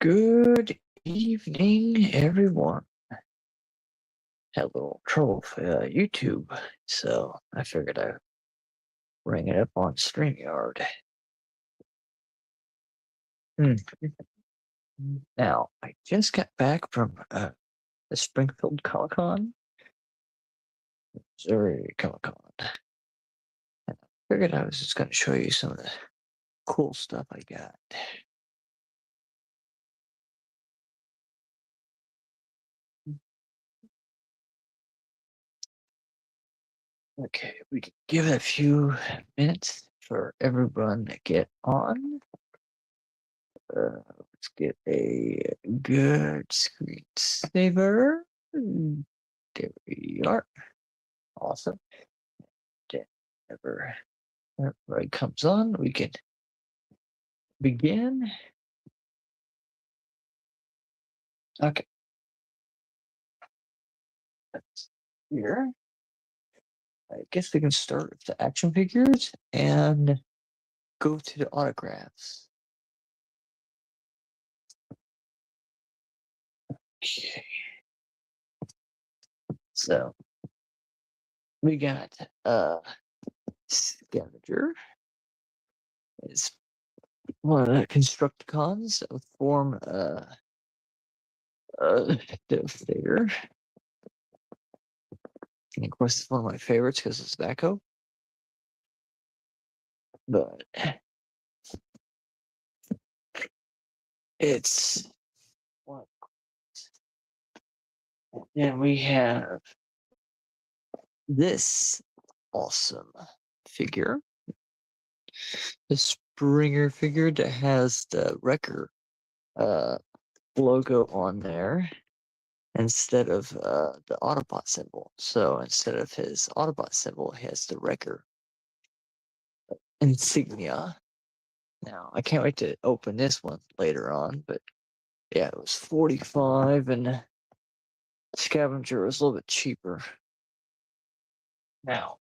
Good evening, everyone. Had a little trouble with YouTube, so I figured I'd bring it up on StreamYard. Hmm. Now, I just got back from the Springfield Comic Con, Missouri Comic Con. And I figured I was just going to show you some of the cool stuff I got. Okay, we can give it a few minutes for everyone to get on. Let's get a good screensaver. There we are. Awesome. Whenever everybody comes on, we can begin. Okay. That's here. I guess we can start with the action figures and go to the autographs. Okay. So we got Scavenger. It's one of the Constructicons that form Devastator. And of course, it's one of my favorites because it's Baco. But it's what? And we have this awesome figure, the Springer figure that has the Wrecker logo on there instead of the Autobot symbol. So instead of his Autobot symbol, he has the Wrecker insignia. Now, I can't wait to open this one later on, but yeah, it was 45 and Scavenger was a little bit cheaper. Now,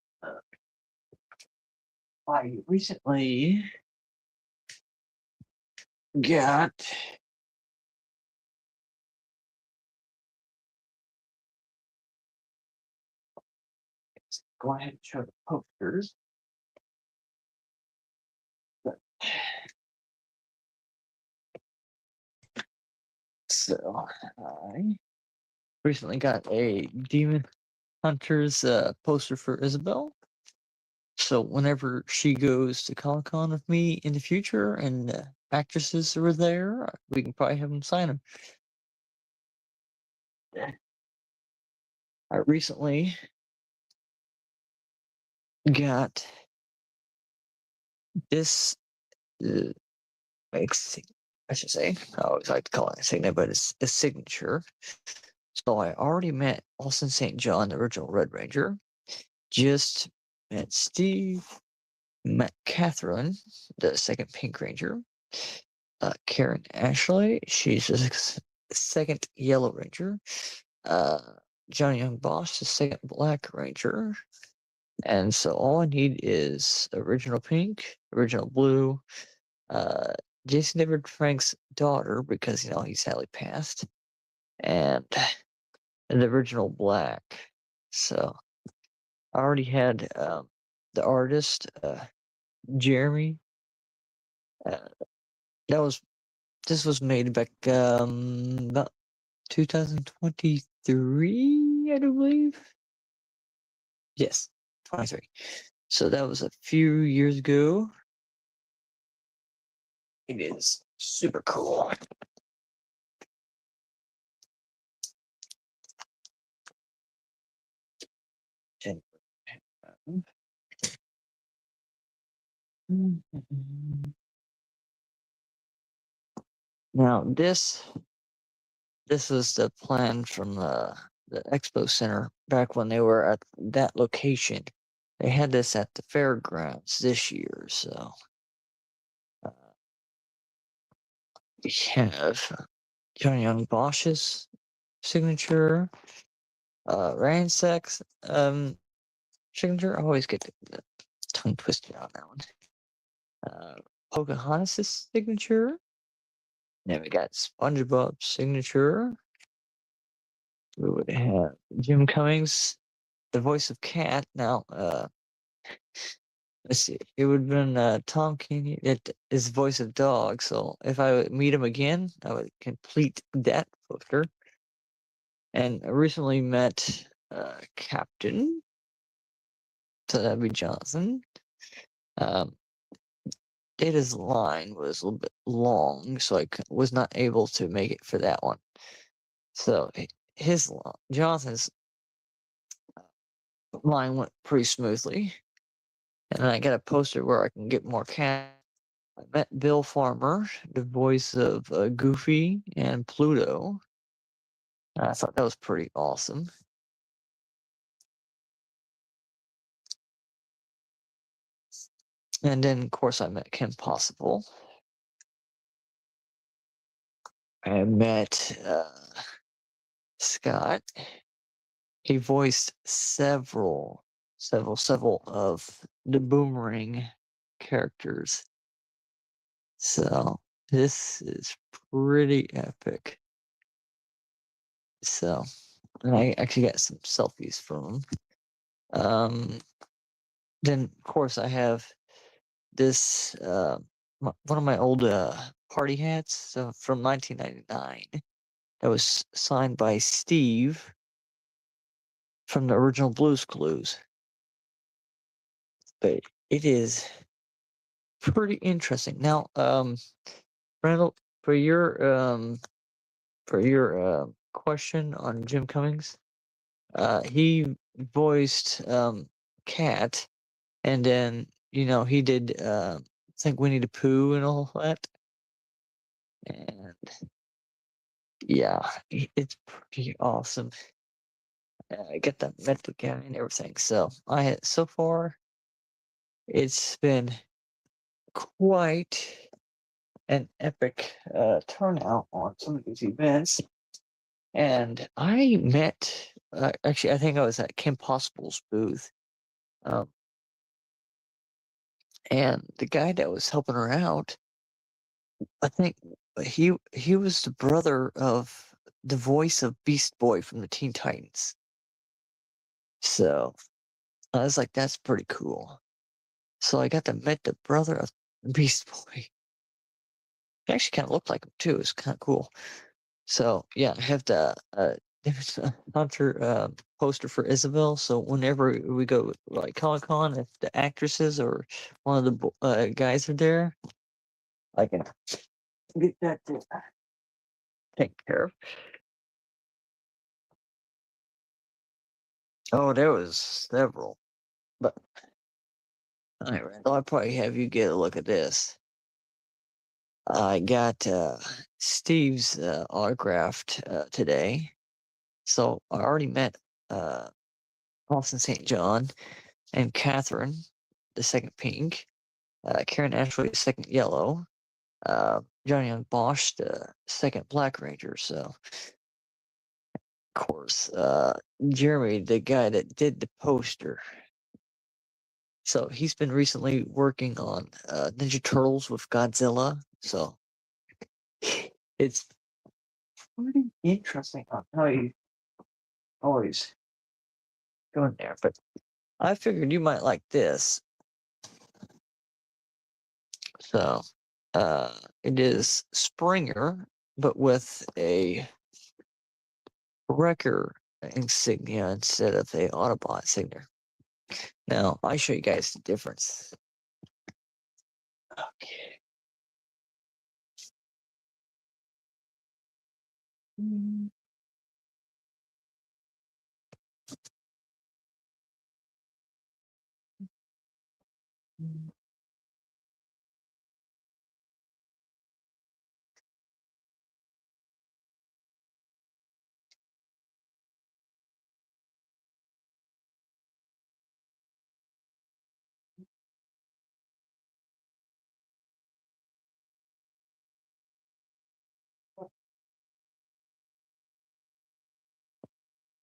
I recently got go ahead and show the posters. So I recently got a Demon Hunters poster for Isabel. So whenever she goes to Comic Con with me in the future and actresses are there, we can probably have them sign them. I recently got this I should say, I always like to call it a signature, but it's a signature. So I already met Austin St. John, the original Red Ranger. Just met Steve, met Catherine, the second Pink Ranger. Karen Ashley, she's the second Yellow Ranger. Johnny Young Boss, the second Black Ranger. And so all I need is original pink, original blue, Jason David Frank's daughter, because he's sadly passed, and the original black. So I already had the artist Jeremy. This was made back about 2023, I do believe. Yes, 23. So that was a few years ago. It is super cool. Now this was the plan from the expo center back when they were at that location. They had this at the fairgrounds this year, so we have Johnny Young Bosch's signature, Ransac's signature. I always get the tongue twisted on that one. Pocahontas' signature, Then we got SpongeBob signature. We would have Jim Cummings, the voice of Cat. Now, let's see. It would have been Tom Kenny. It is voice of Dog. So if I would meet him again, I would complete that poster. And I recently met Captain. So that'd be Jonathan. Data's line was a little bit long, so I was not able to make it for that one. So Jonathan's line went pretty smoothly. And I got a poster where I can get more cat. I met Bill Farmer, the voice of Goofy and Pluto. I thought that was pretty awesome. And then, of course, I met Kim Possible. I met Scott. He voiced several of the Boomerang characters. So this is pretty epic. So, and I actually got some selfies from him. Then, of course, I have this one of my old party hats from 1999 that was signed by Steve from the original Blue's Clues. But it is pretty interesting. Now, Randall, for your question on Jim Cummings, he voiced Cat, and then he did I think Winnie the Pooh and all that, and yeah, it's pretty awesome. I get that met the guy and everything. So so far, it's been quite an epic turnout on some of these events. And I met, actually, I think I was at Kim Possible's booth. And the guy that was helping her out, I think he was the brother of the voice of Beast Boy from the Teen Titans. So I was like, that's pretty cool. So I got to meet the brother of Beast Boy. He actually kind of looked like him too. It's kind of cool. So yeah, I have the Hunter poster for Isabel. So whenever we go like Comic-Con, if the actresses or one of the guys are there, I can get that taken care of. Oh, there was several, but all right, Randall, I'll probably have you get a look at this. I got Steve's autographed today. So I already met Austin St. John and Catherine, the second pink, Karen Ashley, the second yellow, Johnny Young Bosch, the second Black Ranger. So, of course, Jeremy, the guy that did the poster. So he's been recently working on Ninja Turtles with Godzilla. So it's pretty interesting on how you always go in there. But I figured you might like this. So it is Springer, but with a Wrecker insignia instead of a Autobot insignia. Now, I'll show you guys the difference. Okay.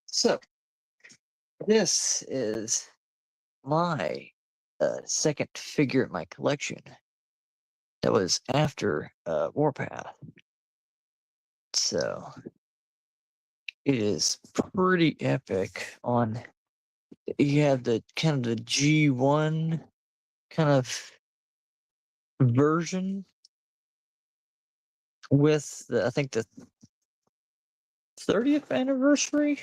So, this is my second figure in my collection that was after Warpath. So it is pretty epic. On you have the kind of the G1 kind of version with the, I think the 30th anniversary.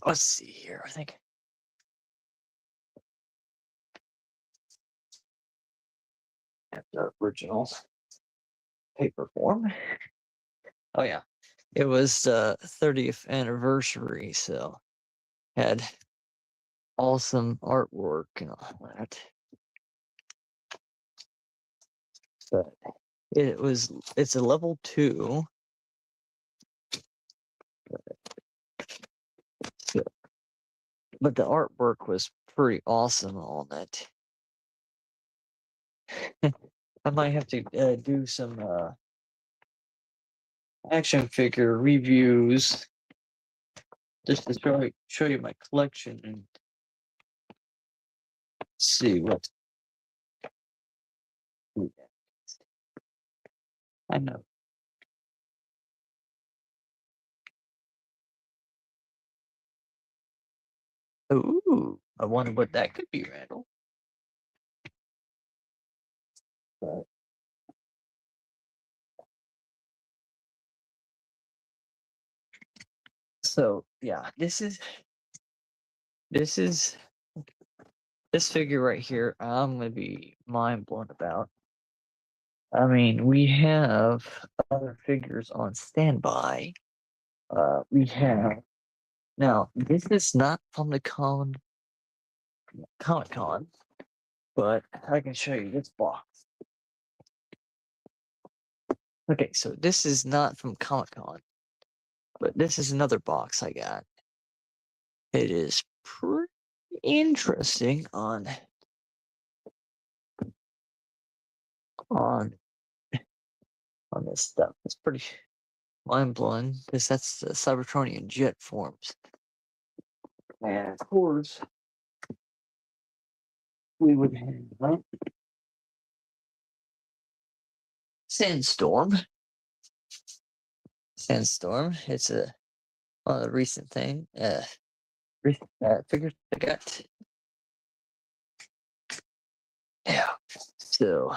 Let's see here. I think the original paper form. Oh yeah, it was the 30th anniversary, so had awesome artwork and all that. But it's a level 2. So, but the artwork was pretty awesome on it. I might have to do some action figure reviews just to show you my collection and see what I know. Ooh, I wonder what that could be, Randall. But so yeah, this figure right here. I'm gonna be mind blown about. I mean, we have other figures on standby. We have now. This is not from the Comic Con, but I can show you this box. Okay, so this is not from Comic Con, but this is another box I got. It is pretty interesting on on this stuff. It's pretty mind blowing because that's the Cybertronian jet forms, and of course we would have Sandstorm. Sandstorm. It's a recent thing. Figures I got. Yeah. So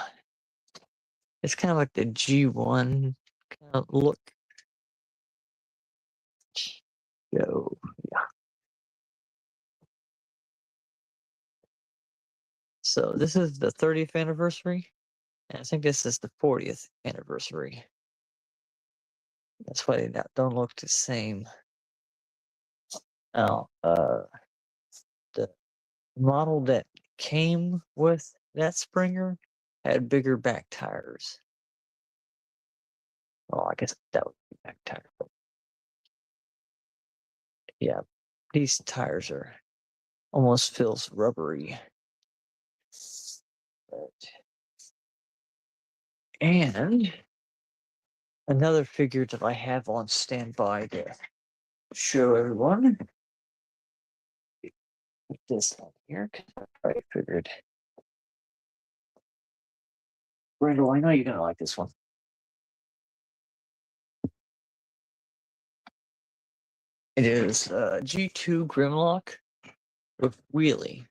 it's kind of like the G1 kind of look. So yeah. So this is the 30th anniversary, and I think this is the 40th anniversary. That's why they don't look the same. Now, the model that came with that Springer had bigger back tires. Well, I guess that would be back tire. But yeah, these tires are almost feels rubbery. But, and another figure that I have on standby to show everyone. This one here, because I figured. Randall, I know you're gonna like this one. It is G2 Grimlock with Wheelie.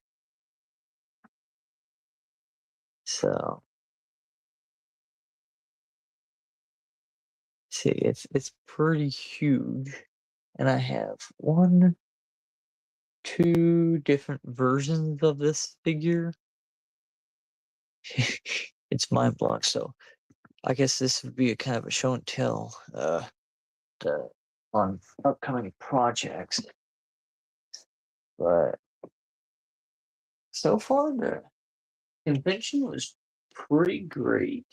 So see, it's pretty huge, and I have 2 different versions of this figure. It's mind blowing. So I guess this would be a kind of a show and tell on upcoming projects. But so far the convention was pretty great.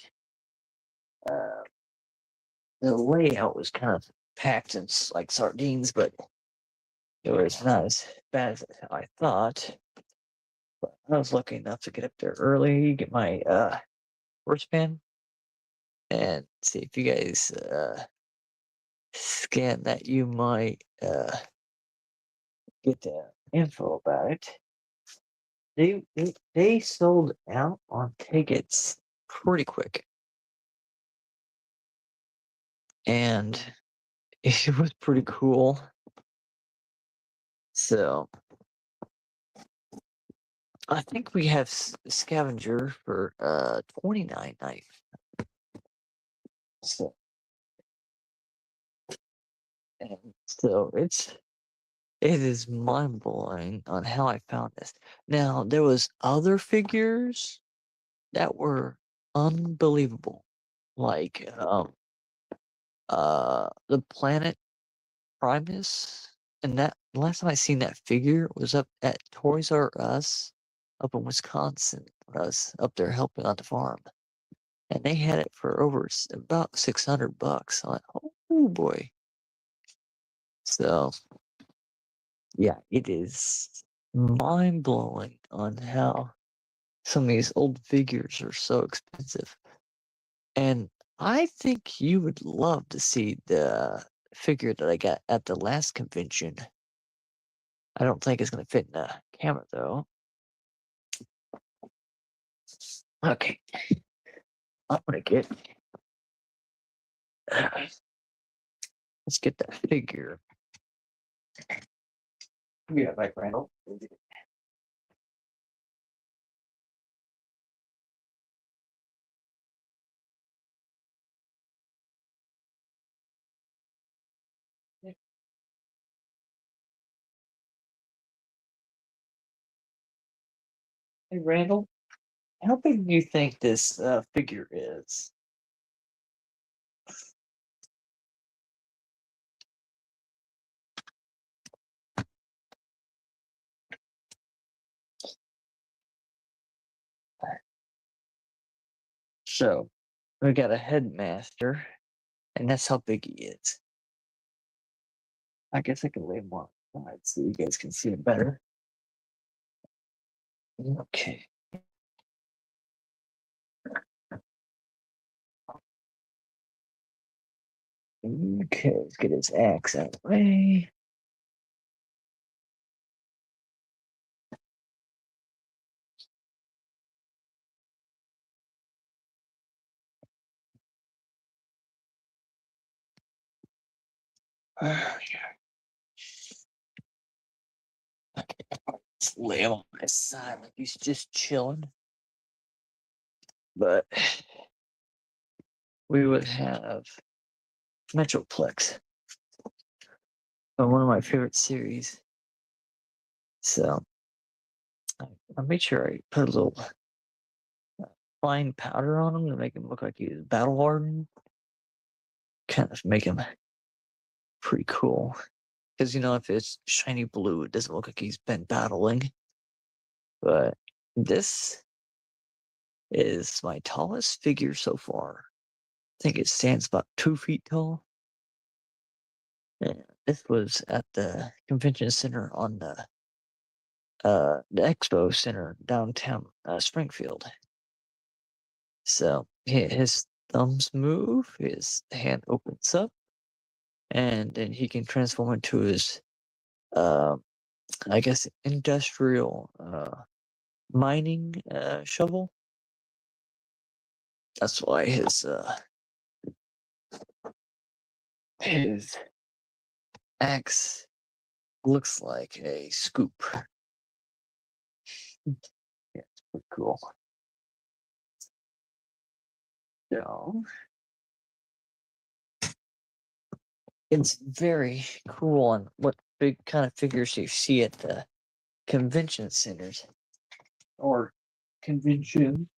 The layout was kind of packed and like sardines, but it was not as bad as I thought. But I was lucky enough to get up there early, get my wristband, and see if you guys scan that. You might get the info about it. They sold out on tickets pretty quick. and it was pretty cool. So I think we have Scavenger for $29.95. So, and so it is mind blowing on how I found this. Now there was other figures that were unbelievable, like the planet Primus, and that last time I seen that figure was up at Toys R Us up in Wisconsin. When I was up there helping on the farm, and they had it for over about $600. I'm like, oh boy! So yeah, it is mind blowing on how some of these old figures are so expensive. And I think you would love to see the figure that I got at the last convention. I don't think it's going to fit in the camera though. Okay, I'm going to get. Let's get that figure. Yeah, Mike Randall. Hey, Randall, how big do you think this figure is? So, we got a headmaster, and that's how big he is. I guess I can lay him on the side so you guys can see it better. Okay. Okay, let's get his axe out of the way. Let's lay him on his side like he's just chilling. But we would have Metroplex, one of my favorite series. So I made sure I put a little fine powder on him to make him look like he's battle hardened. Kind of make him pretty cool. Because if it's shiny blue, it doesn't look like he's been battling. But this is my tallest figure so far. I think it stands about 2 feet tall. And this was at the convention center on the expo center downtown Springfield. So his thumbs move, his hand opens up, and then he can transform into his, I guess, industrial mining shovel. That's why his axe looks like a scoop. Yeah, it's pretty cool. So it's very cool on what big kind of figures you see at the convention centers or convention.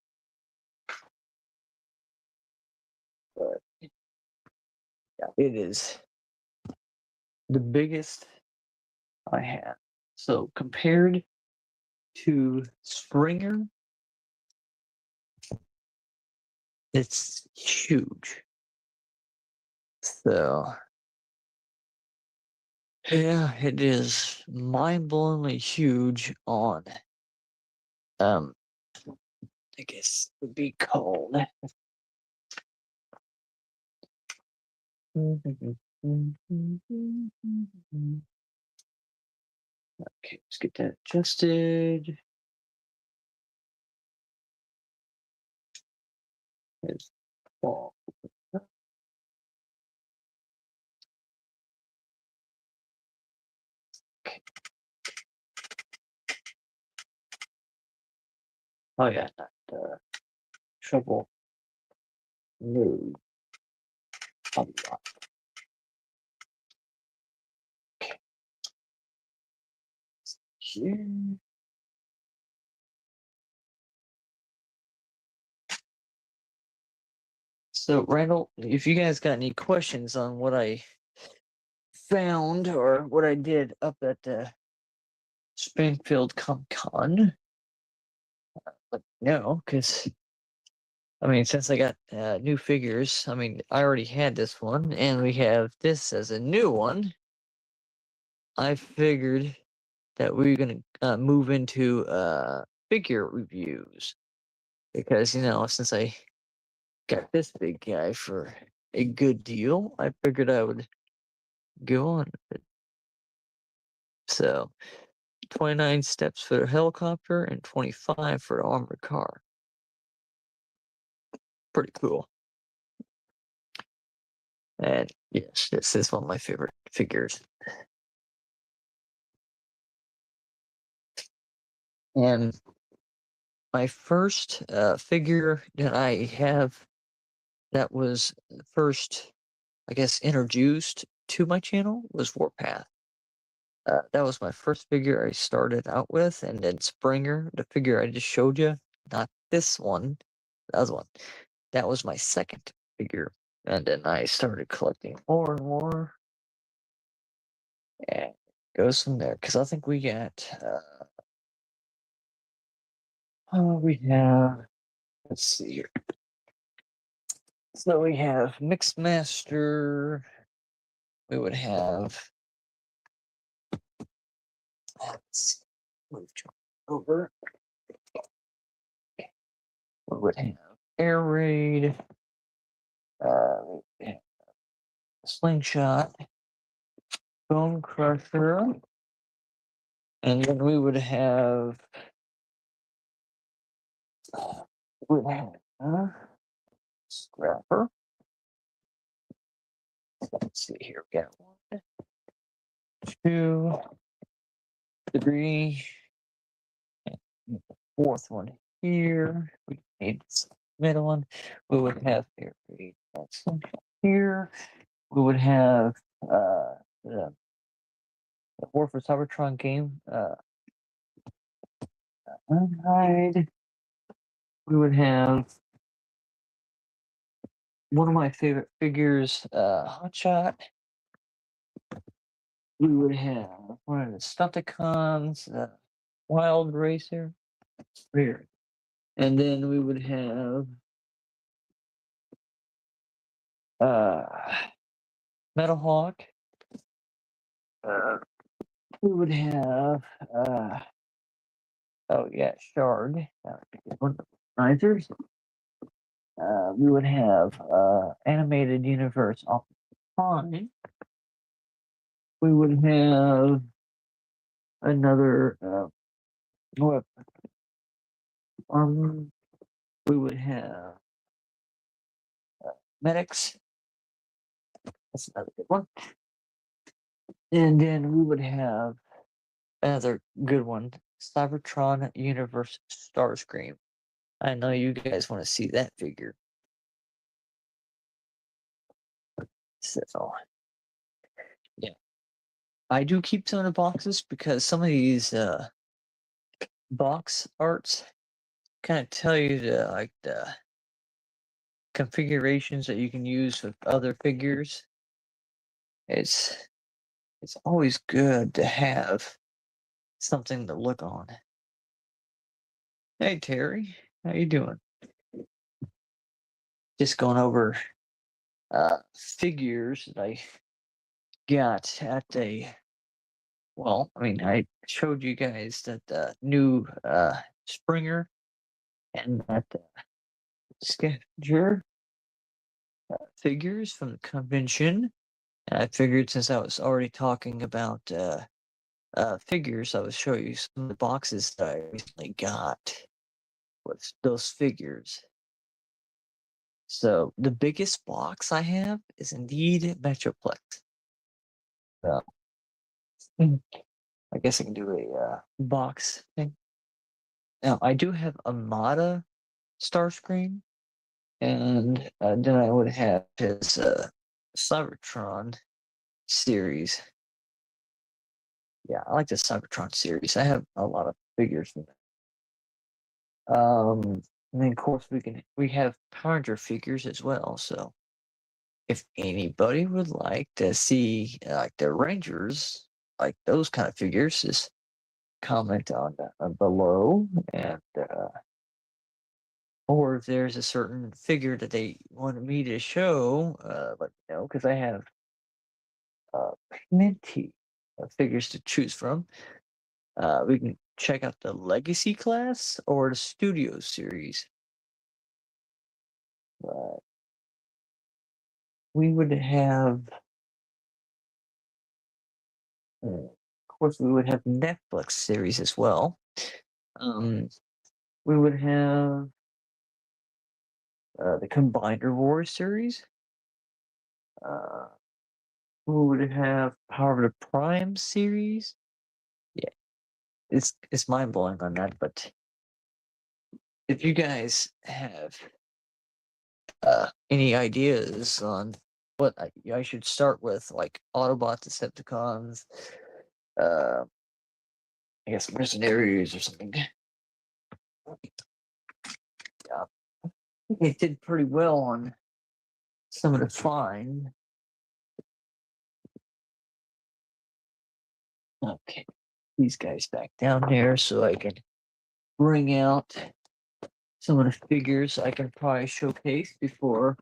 But yeah, it is the biggest I have. So compared to Springer, it's huge. So yeah, it is mind-blowingly huge on I guess it would be called. Okay, let's get that adjusted. His ball. Oh yeah, not trouble. No. I'll be right. Okay. Here. So Randall, if you guys got any questions on what I found or what I did up at Springfield Comic Con, let me know, because I mean, since I got new figures, I mean, I already had this one, and we have this as a new one. I figured that we are gonna move into figure reviews because since I got this big guy for a good deal, I figured I would go on with it. So, 29 steps for the helicopter and 25 for the armored car. Pretty cool. And yes, this is one of my favorite figures. And my first figure that I have that was first, I guess, introduced to my channel was Warpath. That was my first figure I started out with, and then Springer, the figure I just showed you, not this one, the other one. That was my second figure, and then I started collecting more and more, and it goes from there. Because I think we got, we have, let's see here. So we have Mixmaster. We would have. Let's move over. We would have Air Raid. We have Slingshot, Bone Crusher, and then we would have. Scrapper. Let's see here. We got 1, 2, 3. And the fourth one here. We need this middle one. We would have Air Raid here. We would have the War for Cybertron game. Unhide. We would have one of my favorite figures, Hotshot. We would have one of the Stunticons, Wild Racer. Here. And then we would have Metal Hawk. We would have oh yeah, Shard. One of the Risers. We would have Animated Universe Optimus Prime. We would have another what? We would have Medics. That's another good one. And then we would have another good one, Cybertron Universe Starscream. I know you guys want to see that figure. So, yeah. I do keep some of the boxes because some of these box arts kind of tell you the configurations that you can use with other figures. It's always good to have something to look on. Hey Terry, how you doing? Just going over figures that I got at well, I mean, I showed you guys that new Springer and that Scavenger figures from the convention. And I figured since I was already talking about figures, I would show you some of the boxes that I recently got with those figures. So the biggest box I have is indeed Metroplex. So I guess I can do a box thing. Now, I do have a Mata Starscream, and then I would have his Cybertron series. Yeah, I like the Cybertron series. I have a lot of figures from that. And then of course we have Power Ranger figures as well. So if anybody would like to see like the Rangers, like those kind of figures, just comment on below, and or if there's a certain figure that they wanted me to show, let me know, because I have plenty of figures to choose from. We can check out the Legacy class or the Studio series. We would have, of course, we would have Netflix series as well. We would have the Combiner Wars series. We would have Power of the Prime series. Yeah, it's mind blowing on that. But if you guys have any ideas on what I should start with, like Autobots, Decepticons, I guess Mercenaries or something. Yeah, I think they did pretty well on some of the fine. Okay, these guys back down there so I can bring out some of the figures I can probably showcase before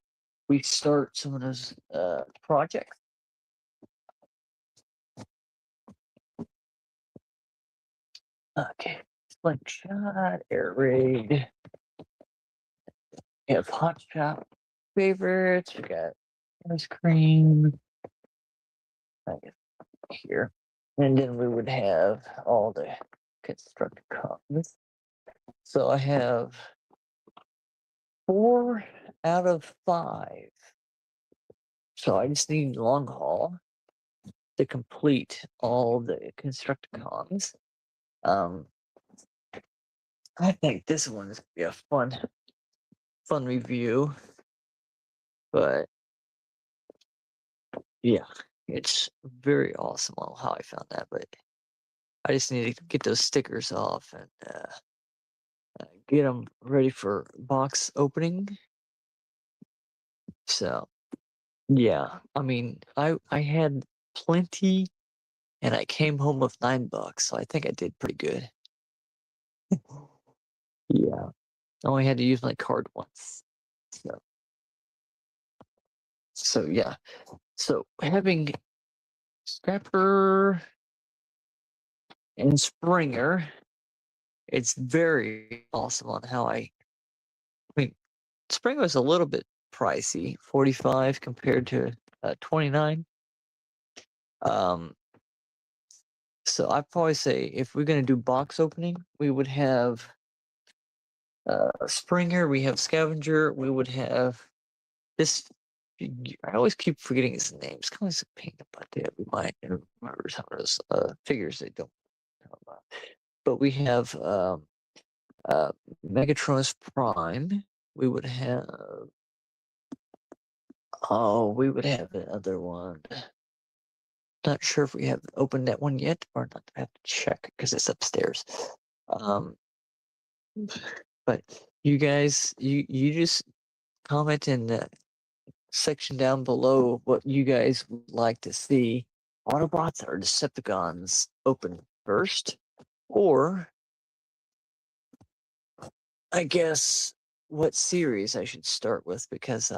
we start some of those projects. Okay, Slingshot, Air Raid. We have Hot Shot favorites. We got ice cream. I guess here. And then we would have all the Constructicons. So I have 4 out of 5. So I just need long haul to complete all the Constructicons. I think this one is gonna be a fun review. But yeah, it's very awesome on how I found that. But I just need to get those stickers off and get them ready for box opening. So yeah, I mean, I had plenty, and I came home with $9, so I think I did pretty good. Yeah, I only had to use my card once. So yeah, so having Scrapper and Springer, it's very awesome on how I mean, Springer was a little bit pricey, 45 compared to 29. So I'd probably say if we're gonna do box opening, we would have Springer, we have Scavenger, we would have this. I always keep forgetting his name. It's kind of like a pain in the butt to remember some of those figures they don't know about. But we have Megatronus Prime. We would have the other one. Not sure if we have opened that one yet or not. I have to check because it's upstairs. But you guys, you just comment in the section down below what you guys would like to see. Autobots or Decepticons open first, or I guess what series I should start with, because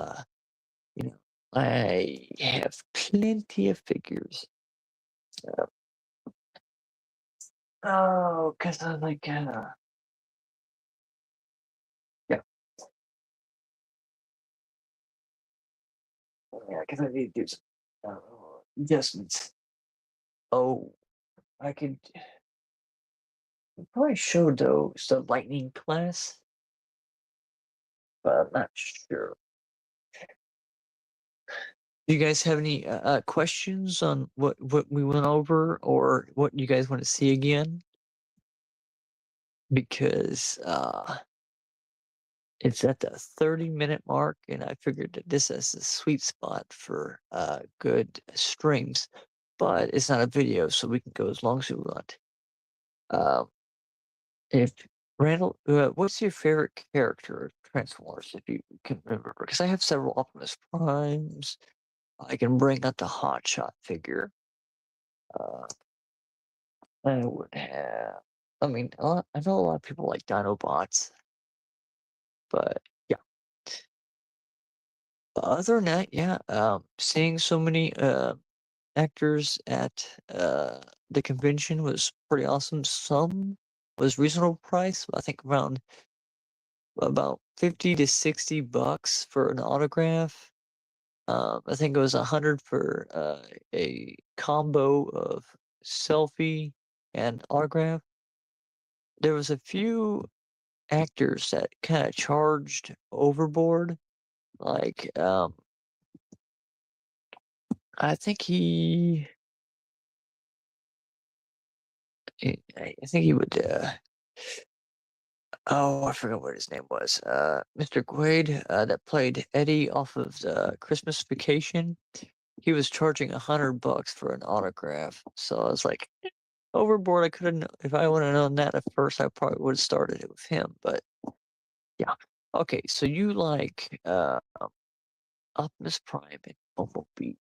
you know, I have plenty of figures. Oh, because I like yeah. Yeah, because I need to do some adjustments. Oh, I could probably show those the Lightning class, but I'm not sure. Do you guys have any questions on what we went over, or what you guys want to see again? because it's at the 30-minute mark, and I figured that this is a sweet spot for good streams. But it's not a video, so we can go as long as we want. Um, if Randall, what's your favorite character of Transformers, if you can remember? Because I have several Optimus Primes. I can bring out the Hotshot figure. Uh, I would have. I mean, I know a lot of people like Dinobots, but yeah. Other than that, yeah, seeing so many actors at the convention was pretty awesome. Some was reasonable price. I think around about 50 to 60 bucks for an autograph. I think it was 100 for a combo of selfie and autograph. There was a few actors that kind of charged overboard. Like, I think I think he would. Oh, I forgot what his name was. Mr. Quaid, that played Eddie off of the Christmas Vacation. He was charging 100 bucks for an autograph. So I was like, overboard. I could have, if I would have known that at first, I probably would have started it with him. But yeah. Okay, so you like Optimus Prime and Bumblebee.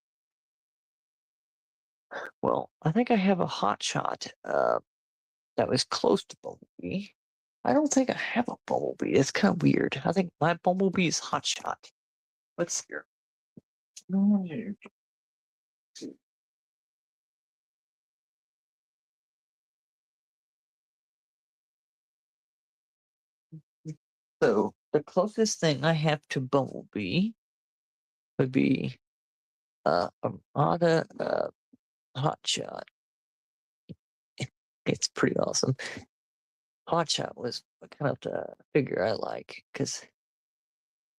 Well, I think I have a hot shot that was close to Bumblebee. I don't think I have a Bumblebee. It's kind of weird. I think my Bumblebee is hot shot. Let's see here. So the closest thing I have to Bumblebee would be Armada Hotshot. It's pretty awesome. Hotshot was kind of the figure I like because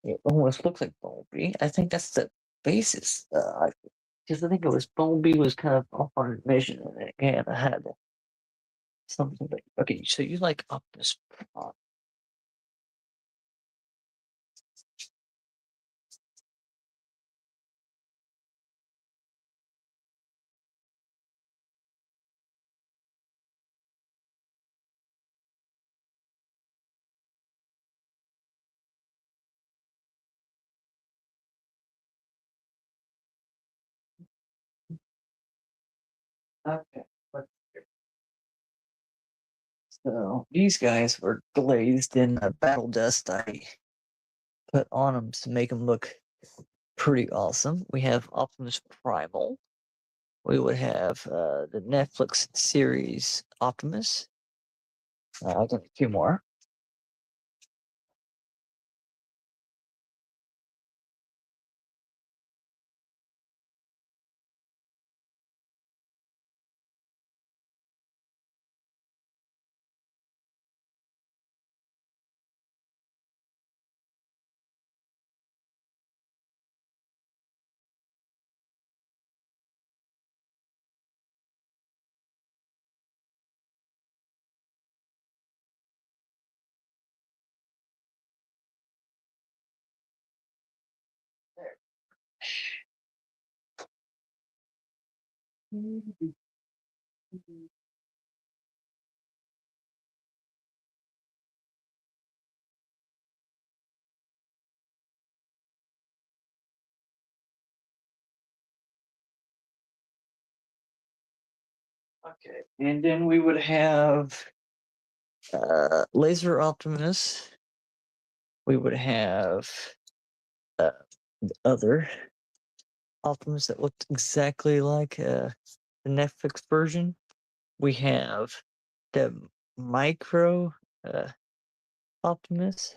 it almost looks like Bumblebee. I think that's the basis. Because I think it was Bumblebee was kind of off on a mission and it kind of had something like. Okay, so you like Optimus Prime. Okay. So these guys were glazed in battle dust I put on them to make them look pretty awesome. We have Optimus Primal. We would have the Netflix series Optimus. I got a few more. Okay, and then we would have Laser Optimus. We would have uh, other Optimus that looked exactly like the Netflix version. We have the Micro Optimus.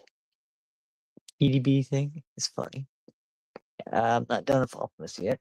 EDB thing is funny. I'm not done with Optimus yet.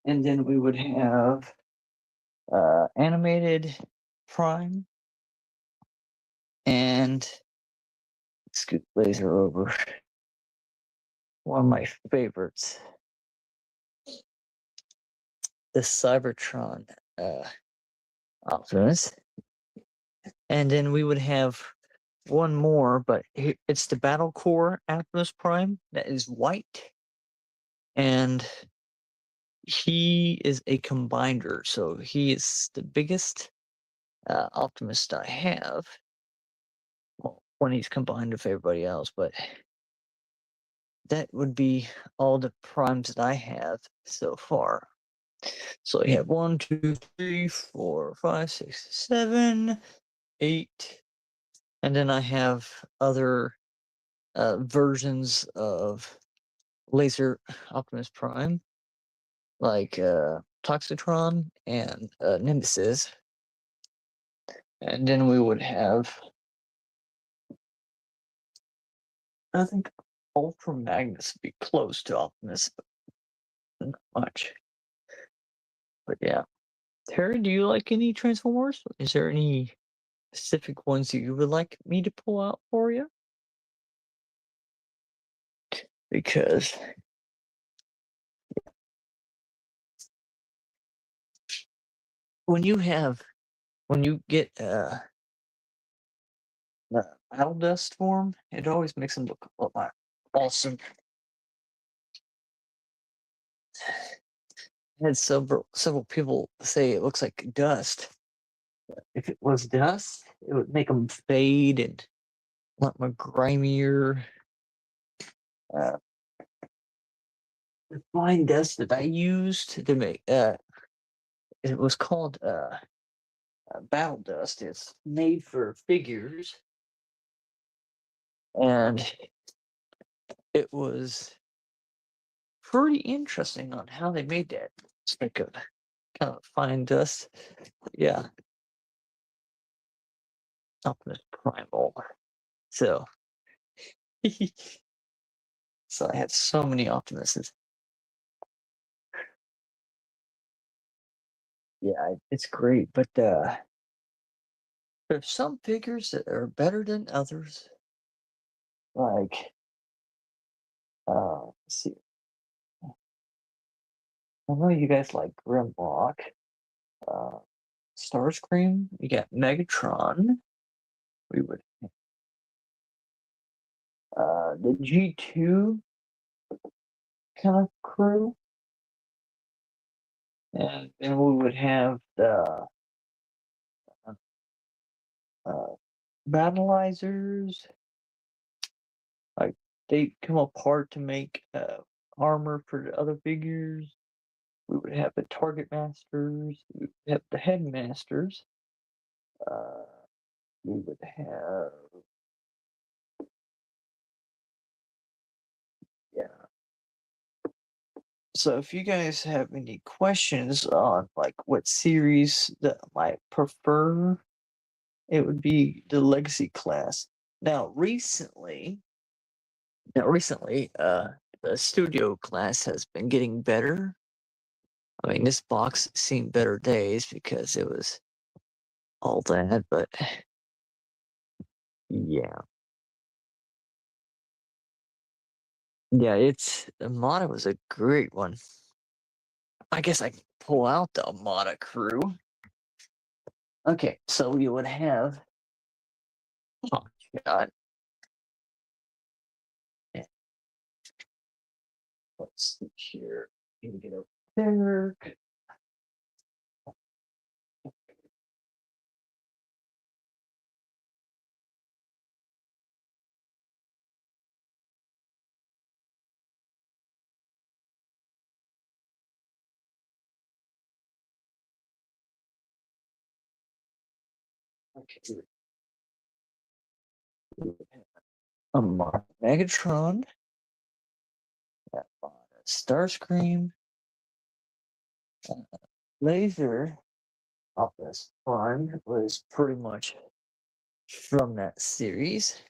And then we would have animated Prime and scoot laser over. One of my favorites, the Cybertron Optimus. And then we would have one more, but it's the Battle Core Optimus Prime that is white. And he is a combiner, so he is the biggest Optimus I have. Well, when he's combined with everybody else, but that would be all the primes that I have so far. So you have 1, 2, 3, 4, 5, 6, 7, 8, and then I have other versions of Laser Optimus Prime, like Toxitron and Nemesis. And then we would have, I think, Ultra Magnus would be close to Optimus, but not much. But yeah. Terry, do you like any Transformers? Is there any specific ones you would like me to pull out for you? Because when you get Battle Dust form, it always makes them look a lot more awesome. I had several people say it looks like dust. If it was dust, it would make them fade and a lot more grimier. The fine dust that I used to make it was called Battle Dust. It's made for figures, and it was pretty interesting on how they made that. It's like a kind of fine dust. Yeah. Optimus Primal. So, so I had so many Optimuses. Yeah, it's great, but there's some figures that are better than others. Like, let's see. I know you guys like Grimlock, uh, Starscream. You got Megatron. We would the G2 kind of crew, and then we would have the Battleizers. Like they come apart to make armor for the other figures. We would have the Target Masters. We would have the Headmasters. We would have, yeah. So if you guys have any questions on like what series that I might prefer, it would be the Legacy class. Now recently, the Studio class has been getting better. I mean, this box seen better days because it was all that, but yeah. Yeah, it's Armada was a great one. I guess I can pull out the Armada crew. Okay, so we would have Hotshot. Let's see here. Need to get over there. Okay. Megatron. Starscream. Laser Optimus Prime was pretty much from that series.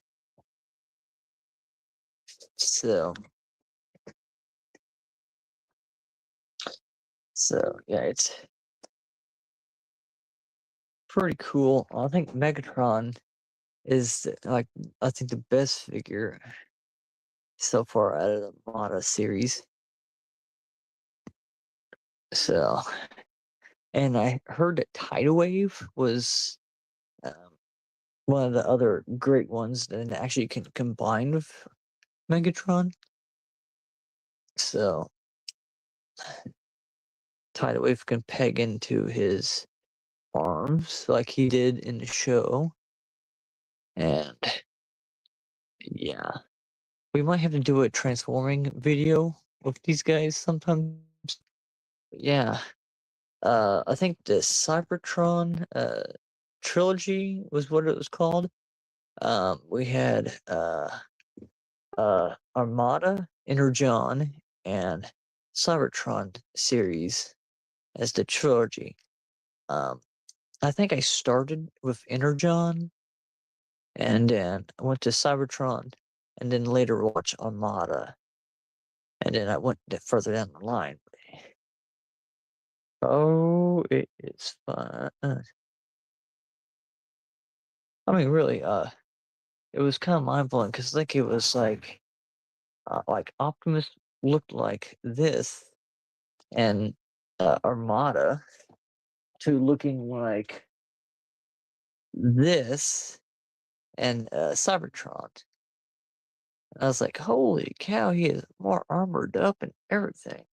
So, yeah, it's pretty cool. I think Megatron is like I think the best figure so far out of the Mata series. So, and I heard that Tidal Wave was one of the other great ones that actually can combine with Megatron. So, Tidal Wave can peg into his arms like he did in the show. And yeah, we might have to do a transforming video with these guys sometimes. Yeah. I think the Cybertron trilogy was what it was called. We had Armada, Energon, and Cybertron series as the trilogy. I think I started with Energon, and then I went to Cybertron, and then later watched Armada, and then I went further down the line. Oh, it is fun. I mean, really, it was kind of mind blowing because like it was like Optimus looked like this, and Armada to looking like this, and Cybertron. I was like, holy cow, he is more armored up and everything.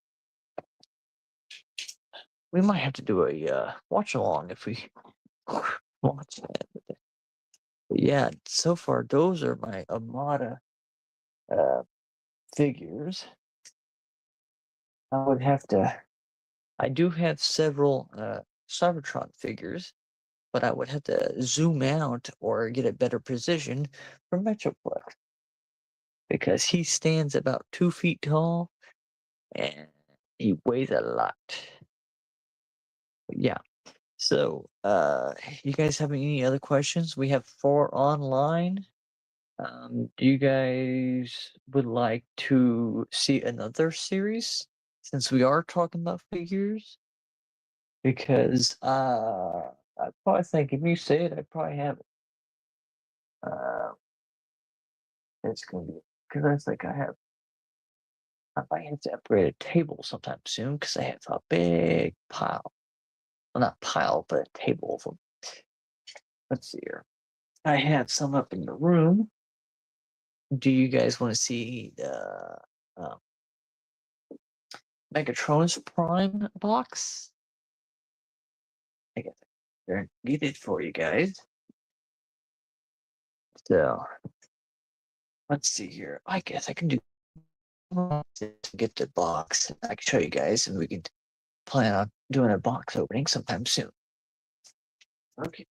We might have to do a watch along if we watch that. But yeah, so far those are my Armada figures. I would have to. I do have several Cybertron figures, but I would have to zoom out or get a better position for Metroplex because he stands about 2 feet tall and he weighs a lot. Yeah. So, you guys have any other questions? We have 4 online. Do you guys would like to see another series since we are talking about figures? Because I probably think if you say it, I probably have it. It's gonna be because I think I might have to upgrade a table sometime soon because I have a big pile. Well, not pile, but a table of them. Let's see here. I have some up in the room. Do you guys want to see the uh, Megatronus Prime box? I guess I get it for you guys. So let's see here. I guess I can do to get the box. I can show you guys, and we can plan on doing a box opening sometime soon. Okay.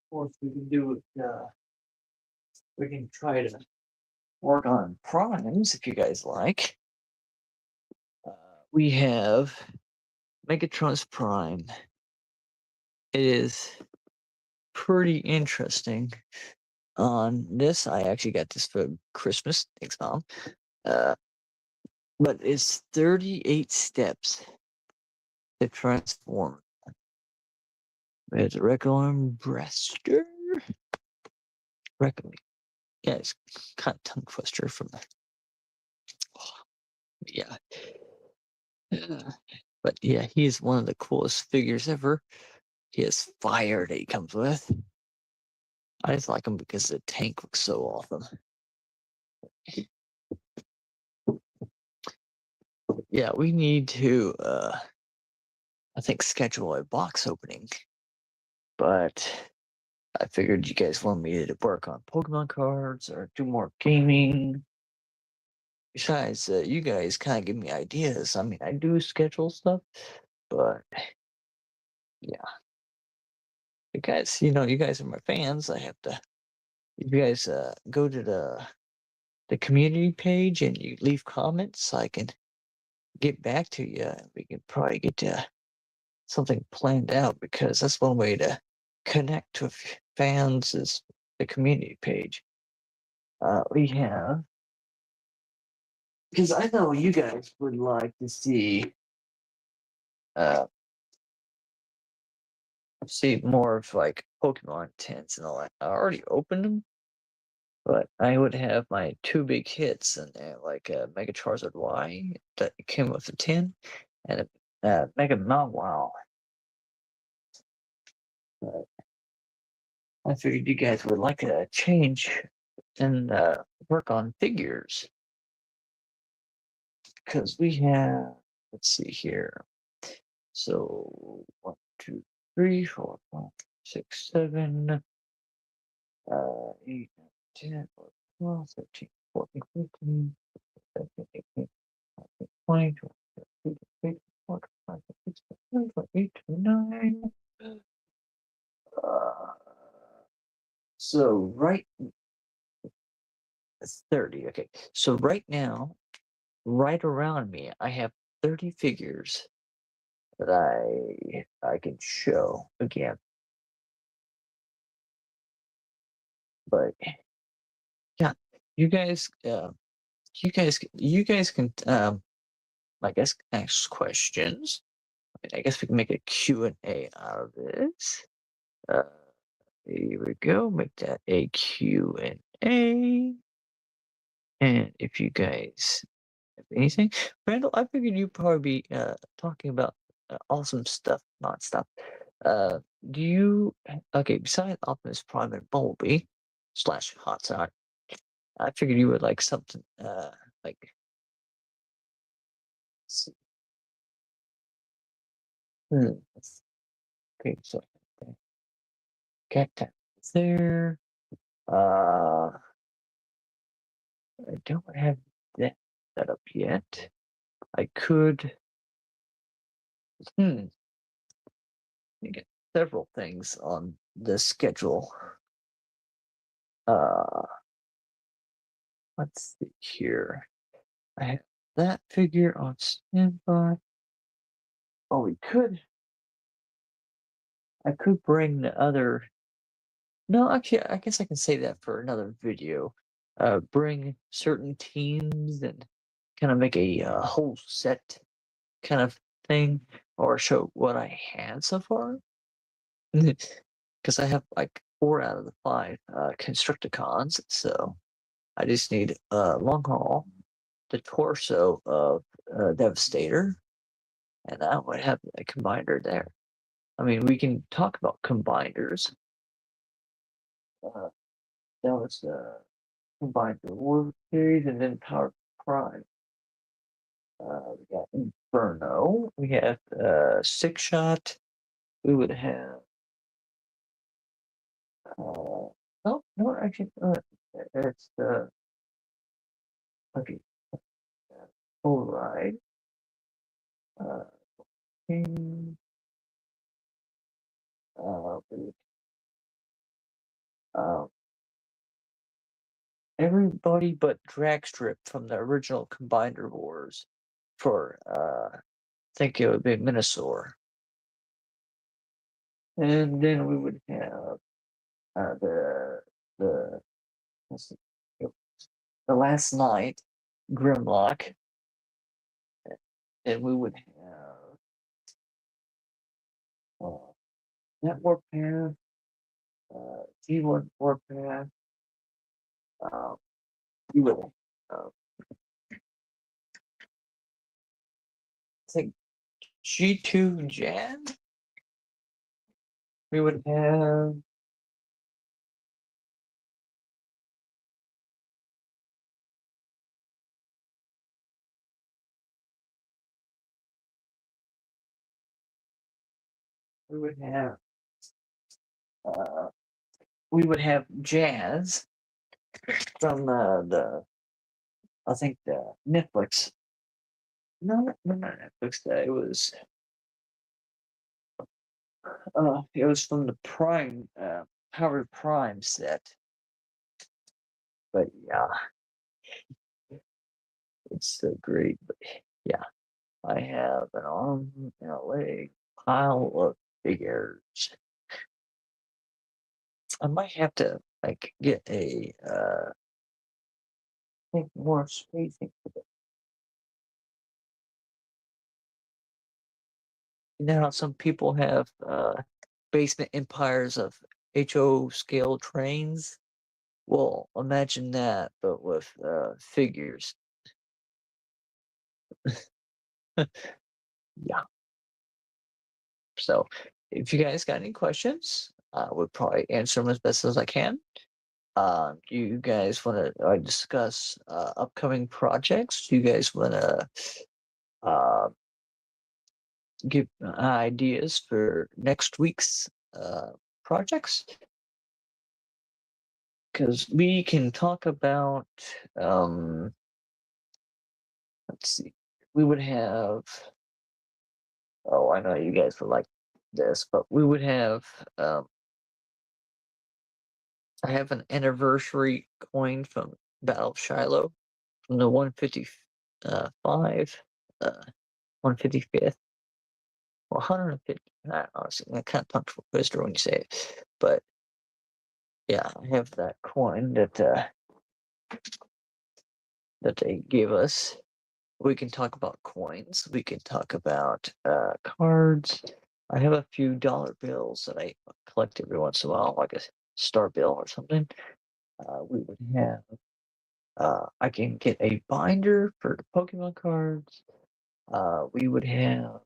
Of course, we can do it. We can try to work on primes if you guys like. We have Megatronus Prime. It is pretty interesting. On this, I actually got this for Christmas. Thanks, Mom. Uh, but it's 38 steps to transform. There's a Requiem Breaster. Requiem. Yeah, it's kind of tongue twister from the. Yeah. But yeah, he's one of the coolest figures ever. He has fire that he comes with. I just like him because the tank looks so awesome. Yeah, we need to I think schedule a box opening but I figured you guys want me to work on Pokemon cards or do more gaming. Besides, you guys kind of give me ideas. I mean, I do schedule stuff, but yeah, you guys are my fans. I have to. If you guys go to the community page and you leave comments, so I can get back to you. We can probably get something planned out because that's one way to connect with fans is the community page. We have because I know you guys would like to uh see more of like Pokemon tints and all that. I already opened them, but I would have my two big hits in there, like Mega Charizard Y that came with the tin, and Mega Mawile. But I figured you guys would like to change and work on figures because we have. Let's see here. So 1, 2, 3, 4, 5, 6, 7, 8, 10, 12, 13, 14, 15, 17, 18, 19, 20, 22, 23, 24, 25, 26, 27, 28, 29. Uh, so right, it's 30. Okay. So right now, right around me, I have 30 figures that I can show again. But yeah, you guys, you guys can, I guess, ask questions. I guess we can make a Q&A out of this. Uh, here we go. Make that a Q&A. And if you guys have anything, Randall, I figured you'd probably be talking about awesome stuff nonstop. Do you okay? Besides Optimus Prime and Bumblebee slash Hotstar, I figured you would like something like. Hmm. Okay, so get that there. Uh, I don't have that set up yet. I could. Hmm. I get several things on the schedule. Uh, let's see here. I have that figure on standby. Oh, we could. I could bring the other. No, actually, I guess I can say that for another video. Bring certain teams and kind of make a whole set kind of thing, or show what I had so far. Because I have like 4 out of the 5 Constructicons, so I just need long haul, the torso of Devastator, and I would have a combiner there. I mean, we can talk about combiners. That was combined the War Series and then Power Prime. We got Inferno. We have Six Shot. We would have. Oh no, actually, it's the okay. Full ride. Uh, King, uh, uh, everybody but Dragstrip from the original Combiner Wars for I think it would be Minosaur. And then we would have the let's see, the last night Grimlock, and we would have that Warpath, G1 Warpath. We would uh, I think G2 Jan. We would have we would have we would have Jazz from I think the Netflix. No, not Netflix. It was from the Prime, Howard Prime set. But yeah, it's so great. But yeah, I have an arm and a leg pile of figures. I might have to like get a think more spacing for this. You know how some people have basement empires of HO scale trains? Well, imagine that, but with figures. Yeah. So, if you guys got any questions, I would probably answer them as best as I can. Do you guys want to discuss upcoming projects? Do you guys want to uh, give ideas for next week's projects? Because we can talk about, let's see, we would have, oh, I know you guys would like this, but we would have, I have an anniversary coin from Battle of Shiloh from the 155, 155th, 150. I kind of tongue twister when you say it, but yeah, I have that coin that they gave us. We can talk about coins. We can talk about cards. I have a few dollar bills that I collect every once in a while, like a star bill or something. We would have. I can get a binder for the Pokemon cards. We would have.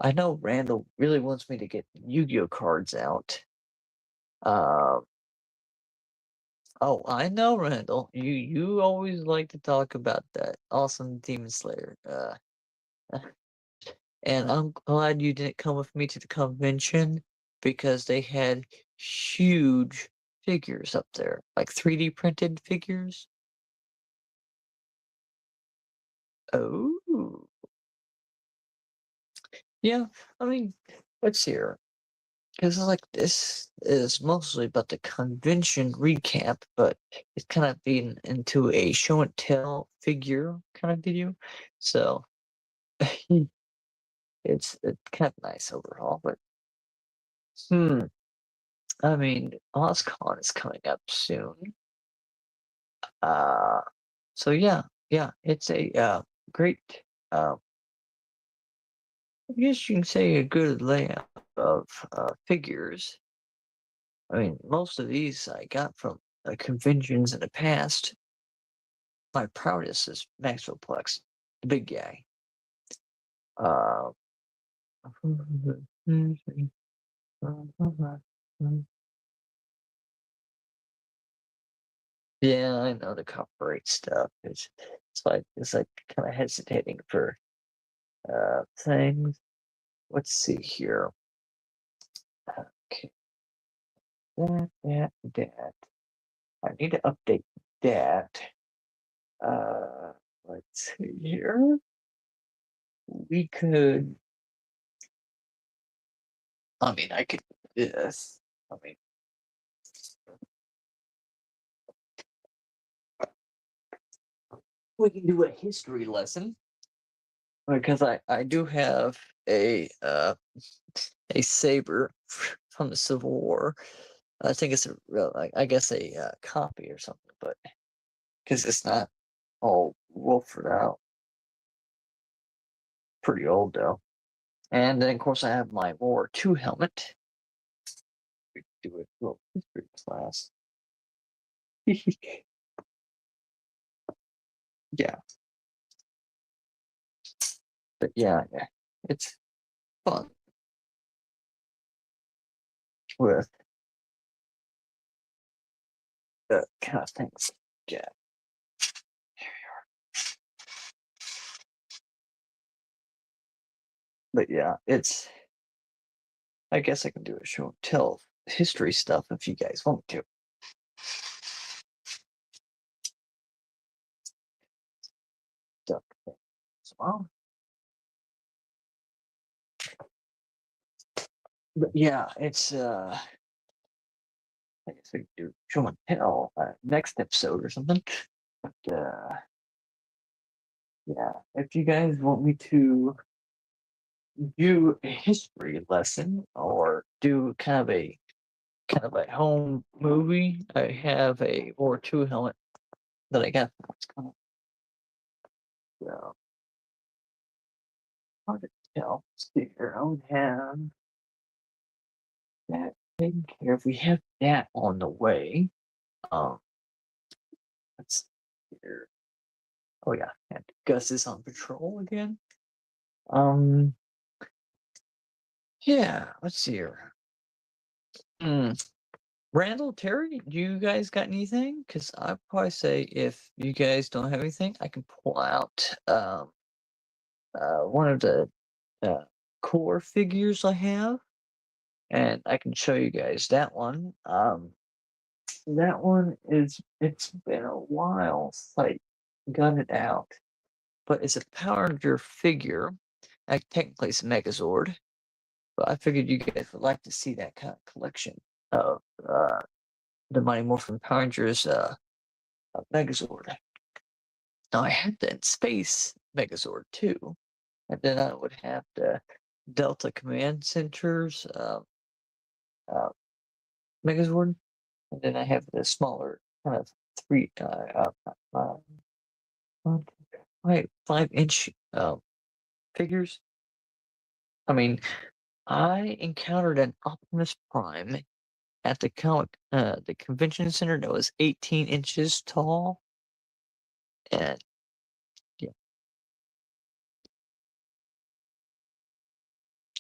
I know Randall really wants me to get Yu-Gi-Oh cards out. Oh, I know, Randall. You always like to talk about that awesome Demon Slayer. And I'm glad you didn't come with me to the convention because they had huge figures up there, like 3D printed figures. Oh, yeah. I mean, let's hear. Because like this is mostly about the convention recap, but it's kind of being into a show and tell figure kind of video. So it's kind of nice overall. But hmm, I mean, OzCon is coming up soon. Uh, so yeah, it's a great. Uh, I guess you can say a good layout of figures. I mean, most of these I got from conventions in the past. My proudest is Maxwell Plex, the big guy. Uh, yeah, I know the copyright stuff. It's like kind of hesitating for things. Let's see here. Okay, that. I need to update that. Uh, let's see here. We could. I mean, I could do this. I mean, we can do a history lesson because I do have a saber from the Civil War. I think it's a real, I guess a copy or something, but because it's not all wolfed out. Pretty old though. And then of course I have my World War II helmet. We could do a little history class. Yeah, but yeah, it's fun with the kind of things. Yeah, but yeah, it's. I guess I can do a show and tell history stuff if you guys want me to. Stuff as well. But yeah, it's I guess we could do show and tell next episode or something. But yeah, if you guys want me to do a history lesson or do kind of a home movie, I have a War II helmet that I got. So hard to tell. Let's see here. I would have that taken care of. We have that on the way. Um, let's see here. Oh yeah, and Gus is on patrol again. Um, yeah. Let's see here. Hmm. Randall, Terry, do you guys got anything? Because I'd probably say if you guys don't have anything, I can pull out one of the core figures I have, and I can show you guys that one. That one it's been a while since I got it out, but it's a Power Ranger figure. Technically, it's a Megazord, but I figured you guys would like to see that kind of collection of the Mighty Morphin Power Rangers Megazord. Now I had the Space Megazord too, and then I would have the Delta Command Centers uh, Megazord, and then I have the smaller kind of three, 5-inch figures. I mean, I encountered an Optimus Prime at the convention center that was 18 inches tall, and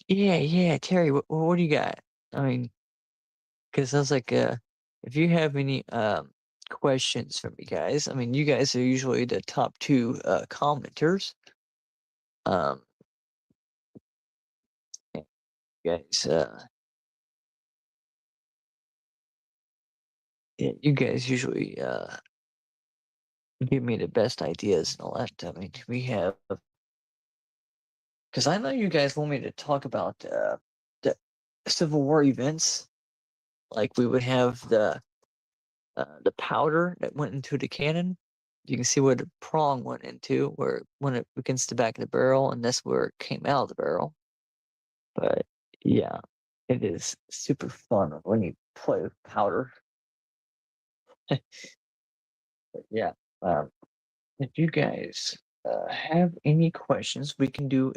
yeah, yeah, Terry, what do you got? I mean, because I was like, if you have any questions for me, guys, I mean, you guys are usually the top two commenters. Um, you guys, yeah, you guys usually give me the best ideas and all that. I mean, we have because I know you guys want me to talk about the Civil War events. Like we would have the powder that went into the cannon. You can see where the prong went into, where when it against the back of the barrel, and that's where it came out of the barrel. But yeah, it is super fun when you play with powder. But yeah, um, if you guys have any questions, we can do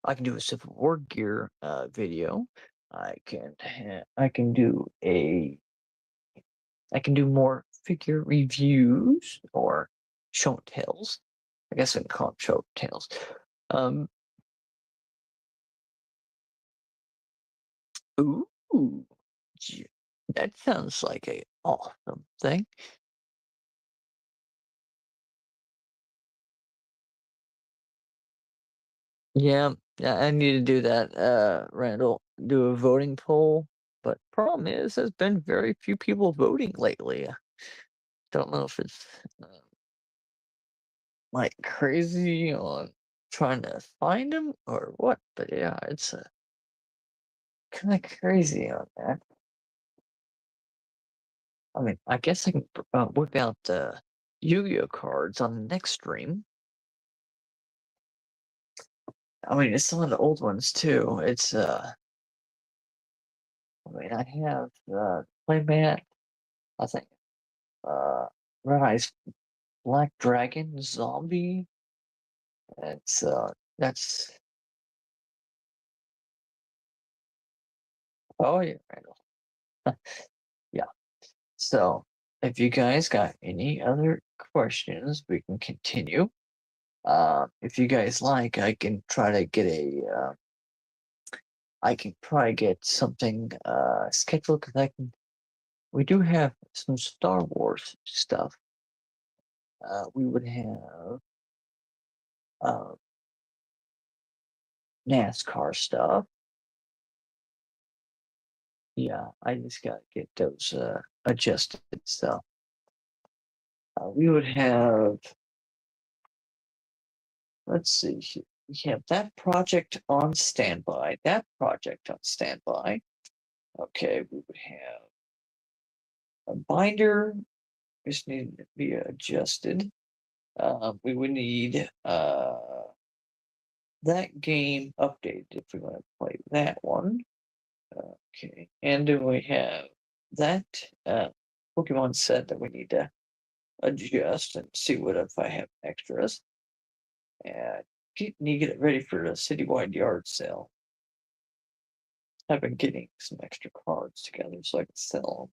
I can do a Civil War gear video. I can do I can do more figure reviews or show and tells. I guess I can call them show and tells. Um, ooh, that sounds like a awesome thing. Yeah, yeah, I need to do that, Randall. Do a voting poll. But problem is, there's been very few people voting lately. Don't know if it's like crazy on trying to find them or what, but yeah, it's kind of crazy on that. I mean, I guess I can whip out the Yu-Gi-Oh cards on the next stream. I mean, it's some of the old ones too. It's I mean, I have playmat. I think uh, Red Eyes Black Dragon Zombie. It's that's oh yeah, Randall. Yeah. So if you guys got any other questions, we can continue. If you guys like, I can try to get I can probably get something scheduled because I can. We do have some Star Wars stuff. We would have uh, NASCAR stuff. yeah, I just gotta get those adjusted. So we would have, let's see, we have that project on standby. That project on standby. Okay, we would have a binder, which needed to be adjusted. We would need that game updated if we want to play that one. Okay, and then we have that Pokemon set that we need to adjust and see what if I have extras. And need to get it ready for the citywide yard sale. I've been getting some extra cards together so I can sell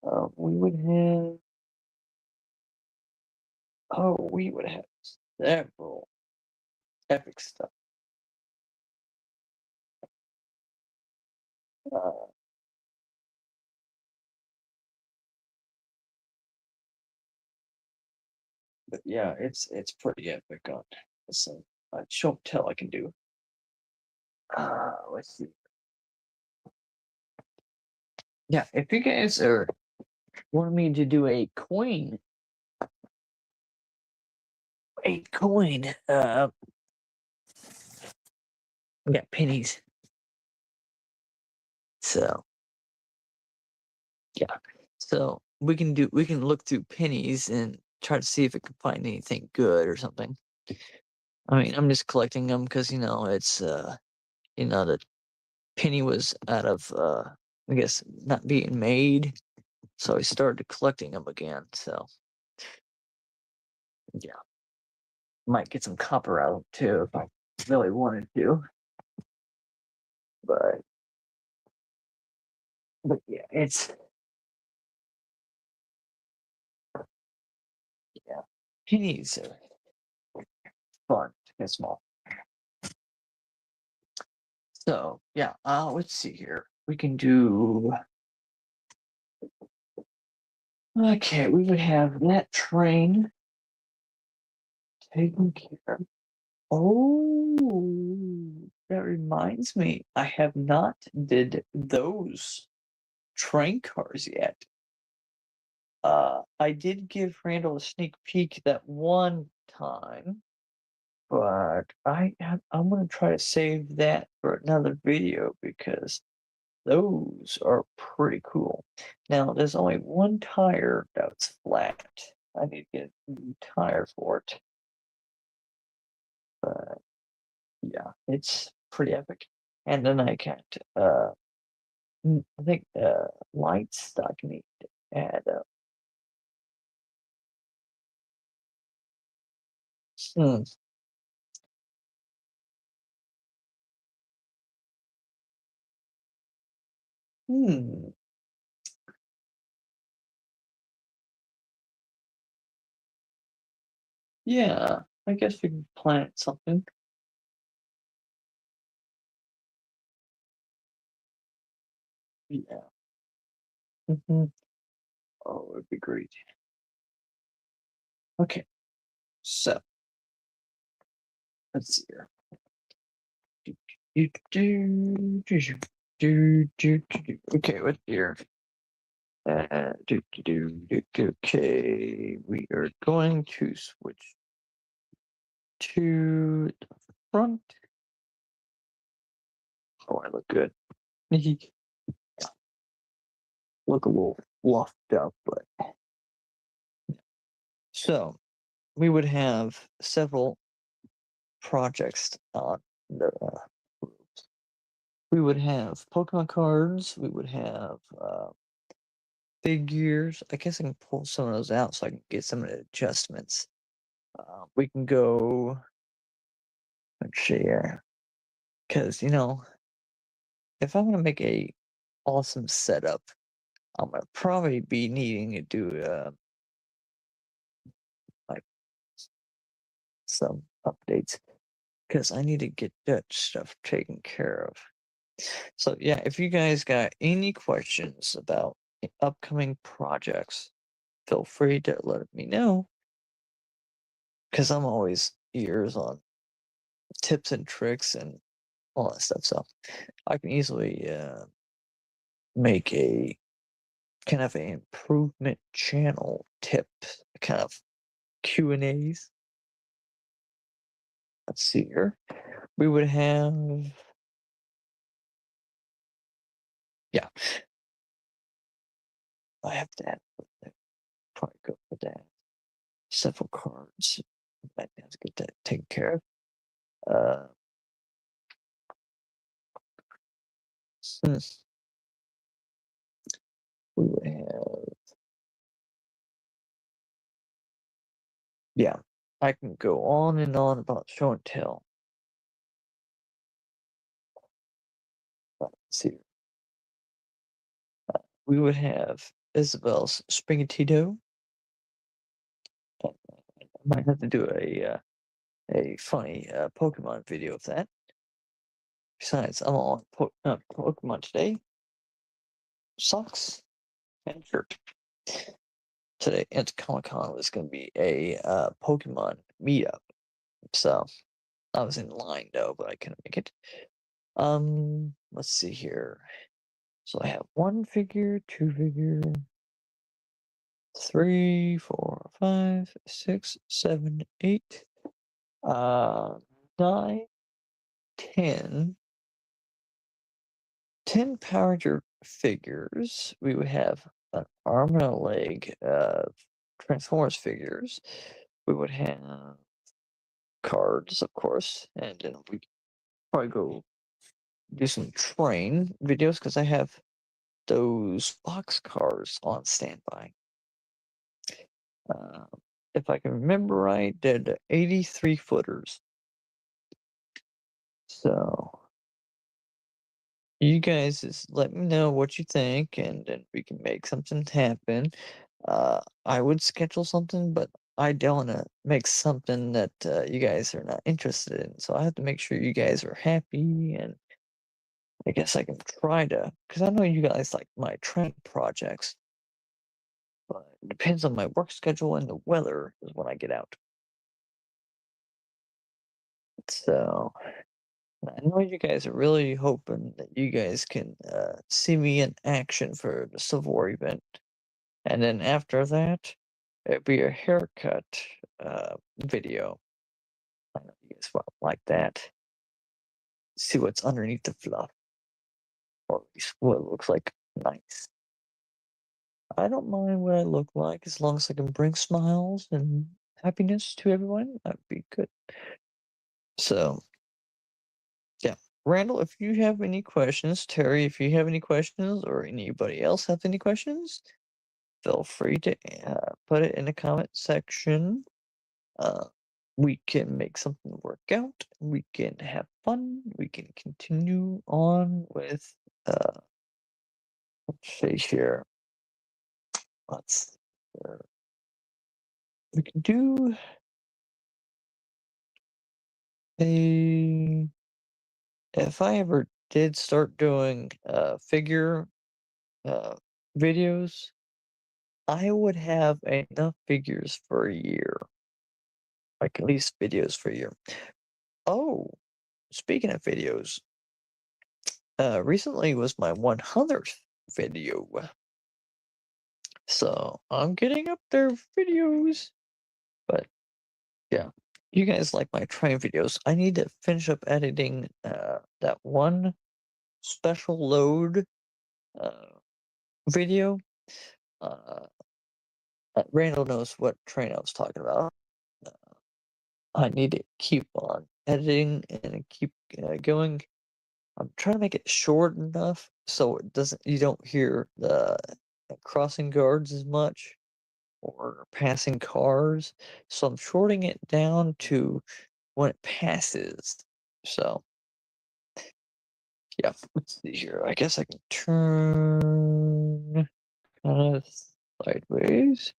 them. We would have. Oh, we would have several epic stuff. Uh, but yeah, it's pretty epic on some show and tell I can do. Let's see. Yeah, if you guys are want me to do a coin, we got pennies. So yeah, so we can look through pennies and try to see if it can find anything good or something. I mean, I'm just collecting them because it's the penny was out of I guess not being made, so I started collecting them again. So yeah, might get some copper out too if I really wanted to, but yeah, it's yeah, pennies are fun to get small. So yeah, let's see here. We can do. Okay, we would have that train taken care of. Oh, that reminds me, I have not did those train cars yet. I did give Randall a sneak peek that one time, but I'm gonna try to save that for another video because those are pretty cool. Now, there's only one tire that's flat. I need to get a new tire for it. But yeah, it's pretty epic. And then I got I think light stock need to add up. Hmm. Hmm. Yeah, I guess we can plant something. Yeah. Hmm. Oh, it'd be great. Okay, so let's see here. Okay, what's here? Okay, we are going to switch to the front. Oh, I look good. Look a little fluffed up, but so we would have several projects on the groups. We would have Pokemon cards. We would have figures. I guess I can pull some of those out so I can get some of the adjustments. We can go. Let's see here, because if I'm gonna make a awesome setup, I'm gonna probably be needing to do like some updates because I need to get that stuff taken care of. So yeah, if you guys got any questions about upcoming projects, feel free to let me know because I'm always ears on tips and tricks and all that stuff. So I can easily make a kind of an improvement channel tip, kind of Q&As. Let's see here. We would have, yeah, I have that. Probably go for that. Several cards. Might have to get that taken care of. Hmm. We would have, yeah, I can go on and on about show and tell. Let's see. We would have Isabel's Springatito. I might have to do a funny Pokemon video of that. Besides, I'm on Pokemon today. Socks and shirt. Today at Comic-Con was going to be a Pokemon meetup. So I was in line though, but I couldn't make it. Let's see here. So I have 1 figure, 2 figure, 3, 4, 5, 6, 7, 8, 9, 10. 10 Power Ranger figures. We would have an arm and a leg of Transformers figures. We would have cards, of course, and then we probably go do some train videos because I have those box cars on standby. If I can remember right, they're the 83 footers. So you guys just let me know what you think, and then we can make something happen. I would schedule something, but I don't want to make something that you guys are not interested in. So I have to make sure you guys are happy, and I guess I can try to, because I know you guys like my train projects, but it depends on my work schedule and the weather is when I get out. So I know you guys are really hoping that you guys can see me in action for the Civil War event. And then after that, it'd be a haircut video. I know you guys won't like that. See what's underneath the fluff, or at least what it looks like nice. I don't mind what I look like as long as I can bring smiles and happiness to everyone. That'd be good. So, yeah. Randall, if you have any questions, Terry, if you have any questions, or anybody else have any questions, feel free to put it in the comment section. We can make something work out. We can have fun. We can continue on with, let's see here. Let's, we can do a, if I ever did start doing figure videos, I would have enough figures for a year. Like at least videos for a year. Oh, speaking of videos, recently was my 100th video. So I'm getting up there with videos. But yeah, you guys like my train videos. I need to finish up editing that one special load video. Uh, Randall knows what train I was talking about. I need to keep on editing and keep going. I'm trying to make it short enough so it doesn't, you don't hear the crossing guards as much or passing cars. So I'm shorting it down to when it passes. So yeah, let's see here. I guess I can turn kind of sideways.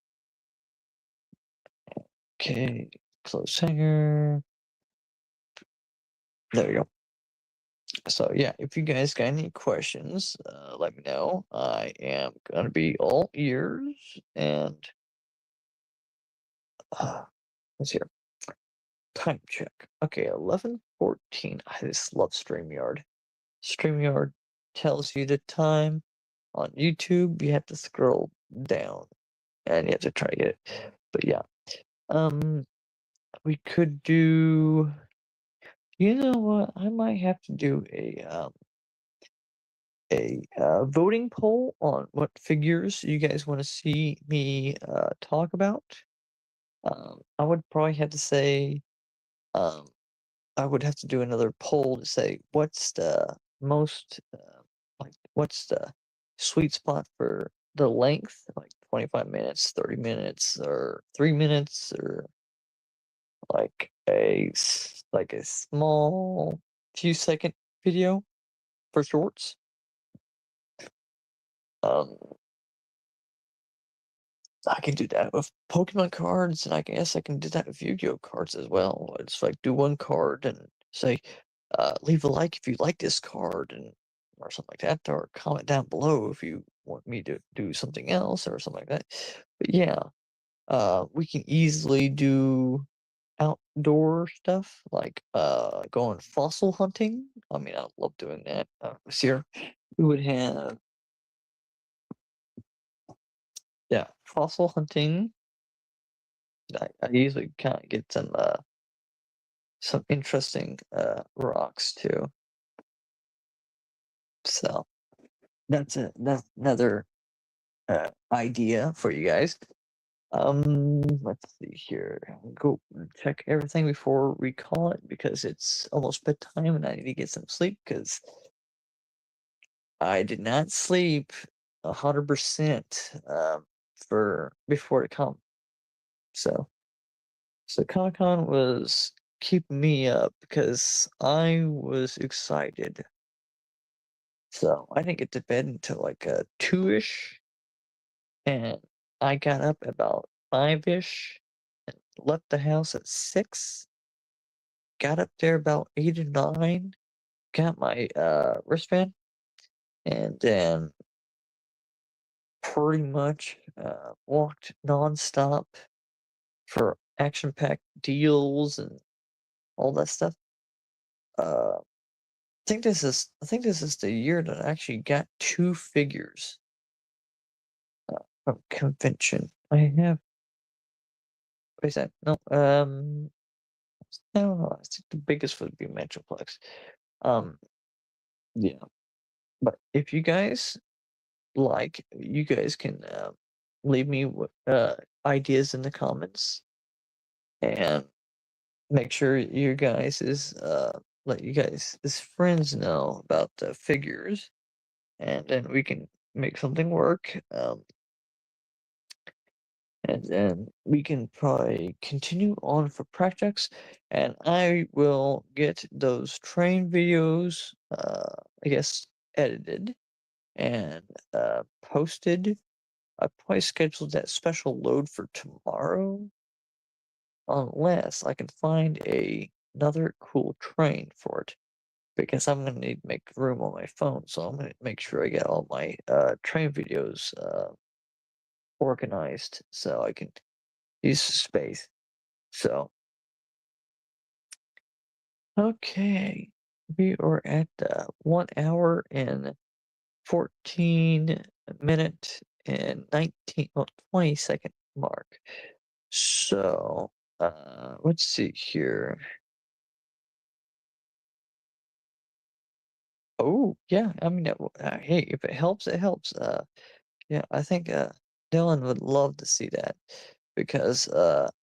Okay, close hanger. There we go. So yeah, if you guys got any questions, let me know. I am gonna be all ears. And let's see here. Time check. Okay, 11:14. I just love StreamYard. StreamYard tells you the time On YouTube, you have to scroll down and you have to try to get it. But yeah, we could do. You know what? I might have to do a voting poll on what figures you guys want to see me talk about. I would probably have to say, um, I would have to do another poll to say what's the most, like, what's the sweet spot for the length, like 25 minutes, 30 minutes, or 3 minutes, or like a small few second video for shorts. Um, I can do that with Pokemon cards, and I guess I can do that with Yu-Gi-Oh cards as well. It's like do one card and say, leave a like if you like this card, and or something like that, or comment down below if you want me to do something else or something like that. But yeah, we can easily do outdoor stuff like going fossil hunting. I mean, I love doing that. This year we would have, yeah, fossil hunting. I usually kind of get some interesting rocks too. So that's another idea for you guys. Let's see here. Go check everything before we call it because it's almost bedtime and I need to get some sleep because I did not sleep 100% for before it come. So Comic Con was keeping me up because I was excited. So I didn't get to bed until like 2-ish, and I got up about 5-ish and left the house at 6. Got up there about 8 or 9, got my wristband, and then pretty much walked nonstop for action-packed deals and all that stuff. I think this is the year that I actually got 2 figures from convention. I have what is that? No, I don't know. I think the biggest would be Metroplex. Um, yeah. But if you guys like, you guys can leave me ideas in the comments and make sure you guys is let you guys as friends know about the figures, and then we can make something work. And then we can probably continue on for projects, and I will get those train videos, I guess, edited and posted. I probably scheduled that special load for tomorrow, unless I can find another cool train for it, because I'm gonna need to make room on my phone, so I'm gonna make sure I get all my train videos organized so I can use space. So, okay, we are at the 1 hour and 14 minute and 20-second mark. So, let's see here. Oh, yeah, I mean, hey, if it helps, it helps. Yeah, I think Dylan would love to see that because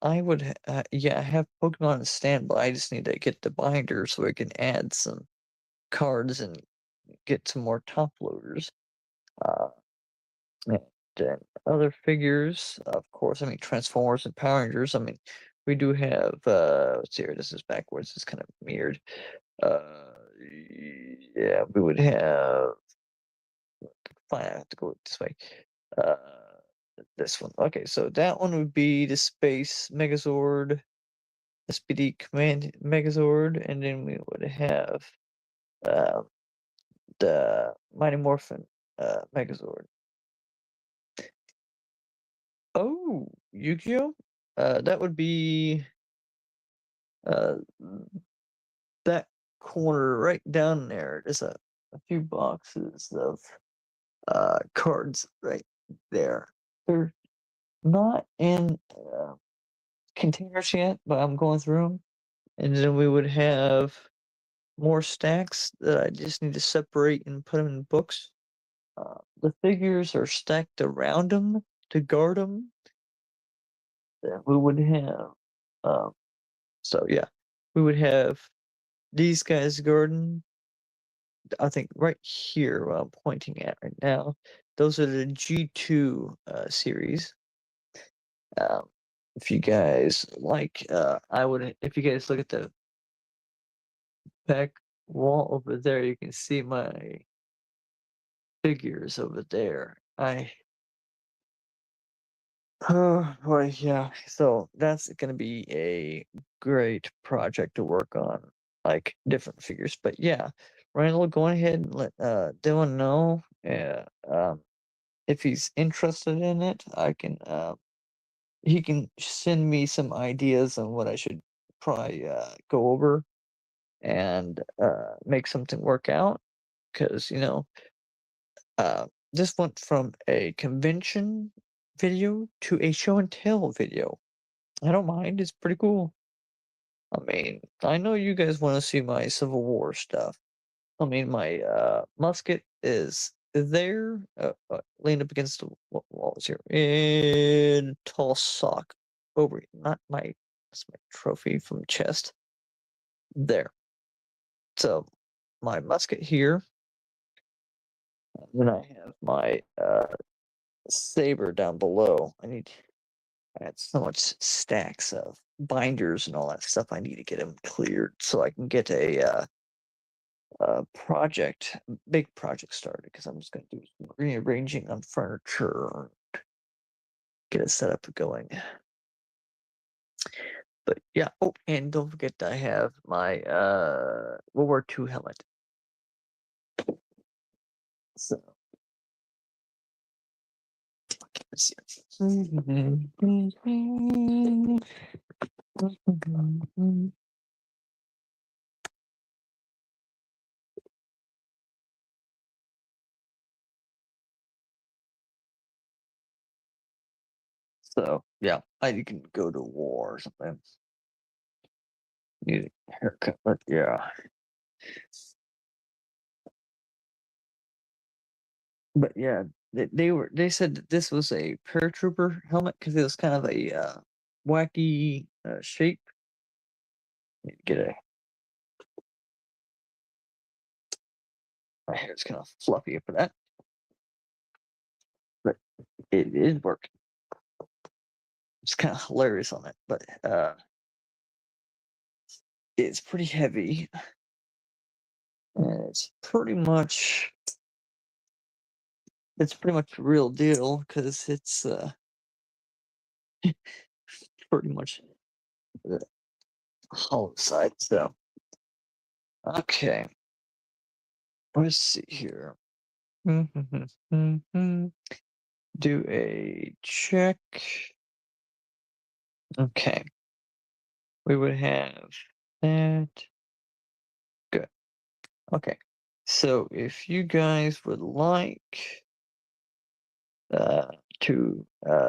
I would, yeah, I have Pokemon on standby. I just need to get the binder so I can add some cards and get some more top loaders. Uh, and then other figures, of course, I mean, Transformers and Power Rangers. I mean, we do have, let's see here, this is backwards, it's kind of weird. Uh, yeah, we would have, fine, I have to go this way. Uh, this one. Okay, so that one would be the Space Megazord, SPD Command Megazord, and then we would have um, the Mighty Morphin Megazord. Oh, Yu-Gi-Oh! That would be uh that corner right down there. There's a few boxes of cards right there. They're not in containers yet, but I'm going through them. And then we would have more stacks that I just need to separate and put them in books. The figures are stacked around them to guard them. Then we would have, so yeah, we would have these guys guarding. I think right here, what I'm pointing at right now, those are the G2 series. If you guys like, if you guys look at the back wall over there, you can see my figures over there. Oh boy, yeah. So that's gonna be a great project to work on, like different figures. But yeah, Randall, go ahead and let Dylan know. If he's interested in it, he can send me some ideas on what I should probably go over and make something work out. Because this went from a convention video to a show and tell video. I don't mind. It's pretty cool. I mean, I know you guys want to see my Civil War stuff. I mean, my musket is there, leaned up against the walls here, in tall sock over. Not my. That's my trophy from chest. There. So, my musket here. Then I have my saber down below. I had so much stacks of binders and all that stuff. I need to get them cleared so I can get a big project started. Because I'm just going to do some rearranging on furniture, get it set up and going. But yeah. Oh, and don't forget I have my World War II helmet. So let's see. So yeah, you can go to war or something. Need a haircut, but yeah. But yeah, they said that this was a paratrooper helmet because it was kind of a wacky shape. Need to get a my hair's kind of fluffy for that, but it is working. It's kind of hilarious on it, but it's pretty heavy, and it's pretty much the real deal because it's pretty much the hollow side. So okay, let's see here. Do a check. Okay. We would have that. Good. Okay. So if you guys would like to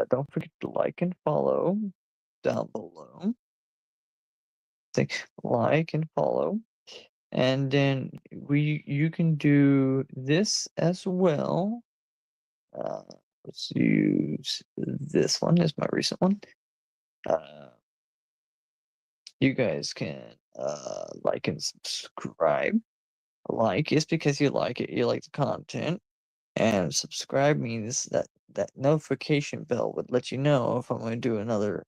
don't forget to like and follow down below. Think like and follow. And then you can do this as well. Let's use this one as my recent one. You guys can like and subscribe. Like is because you like it, you like the content, and subscribe means that notification bell would let you know if I'm going to do another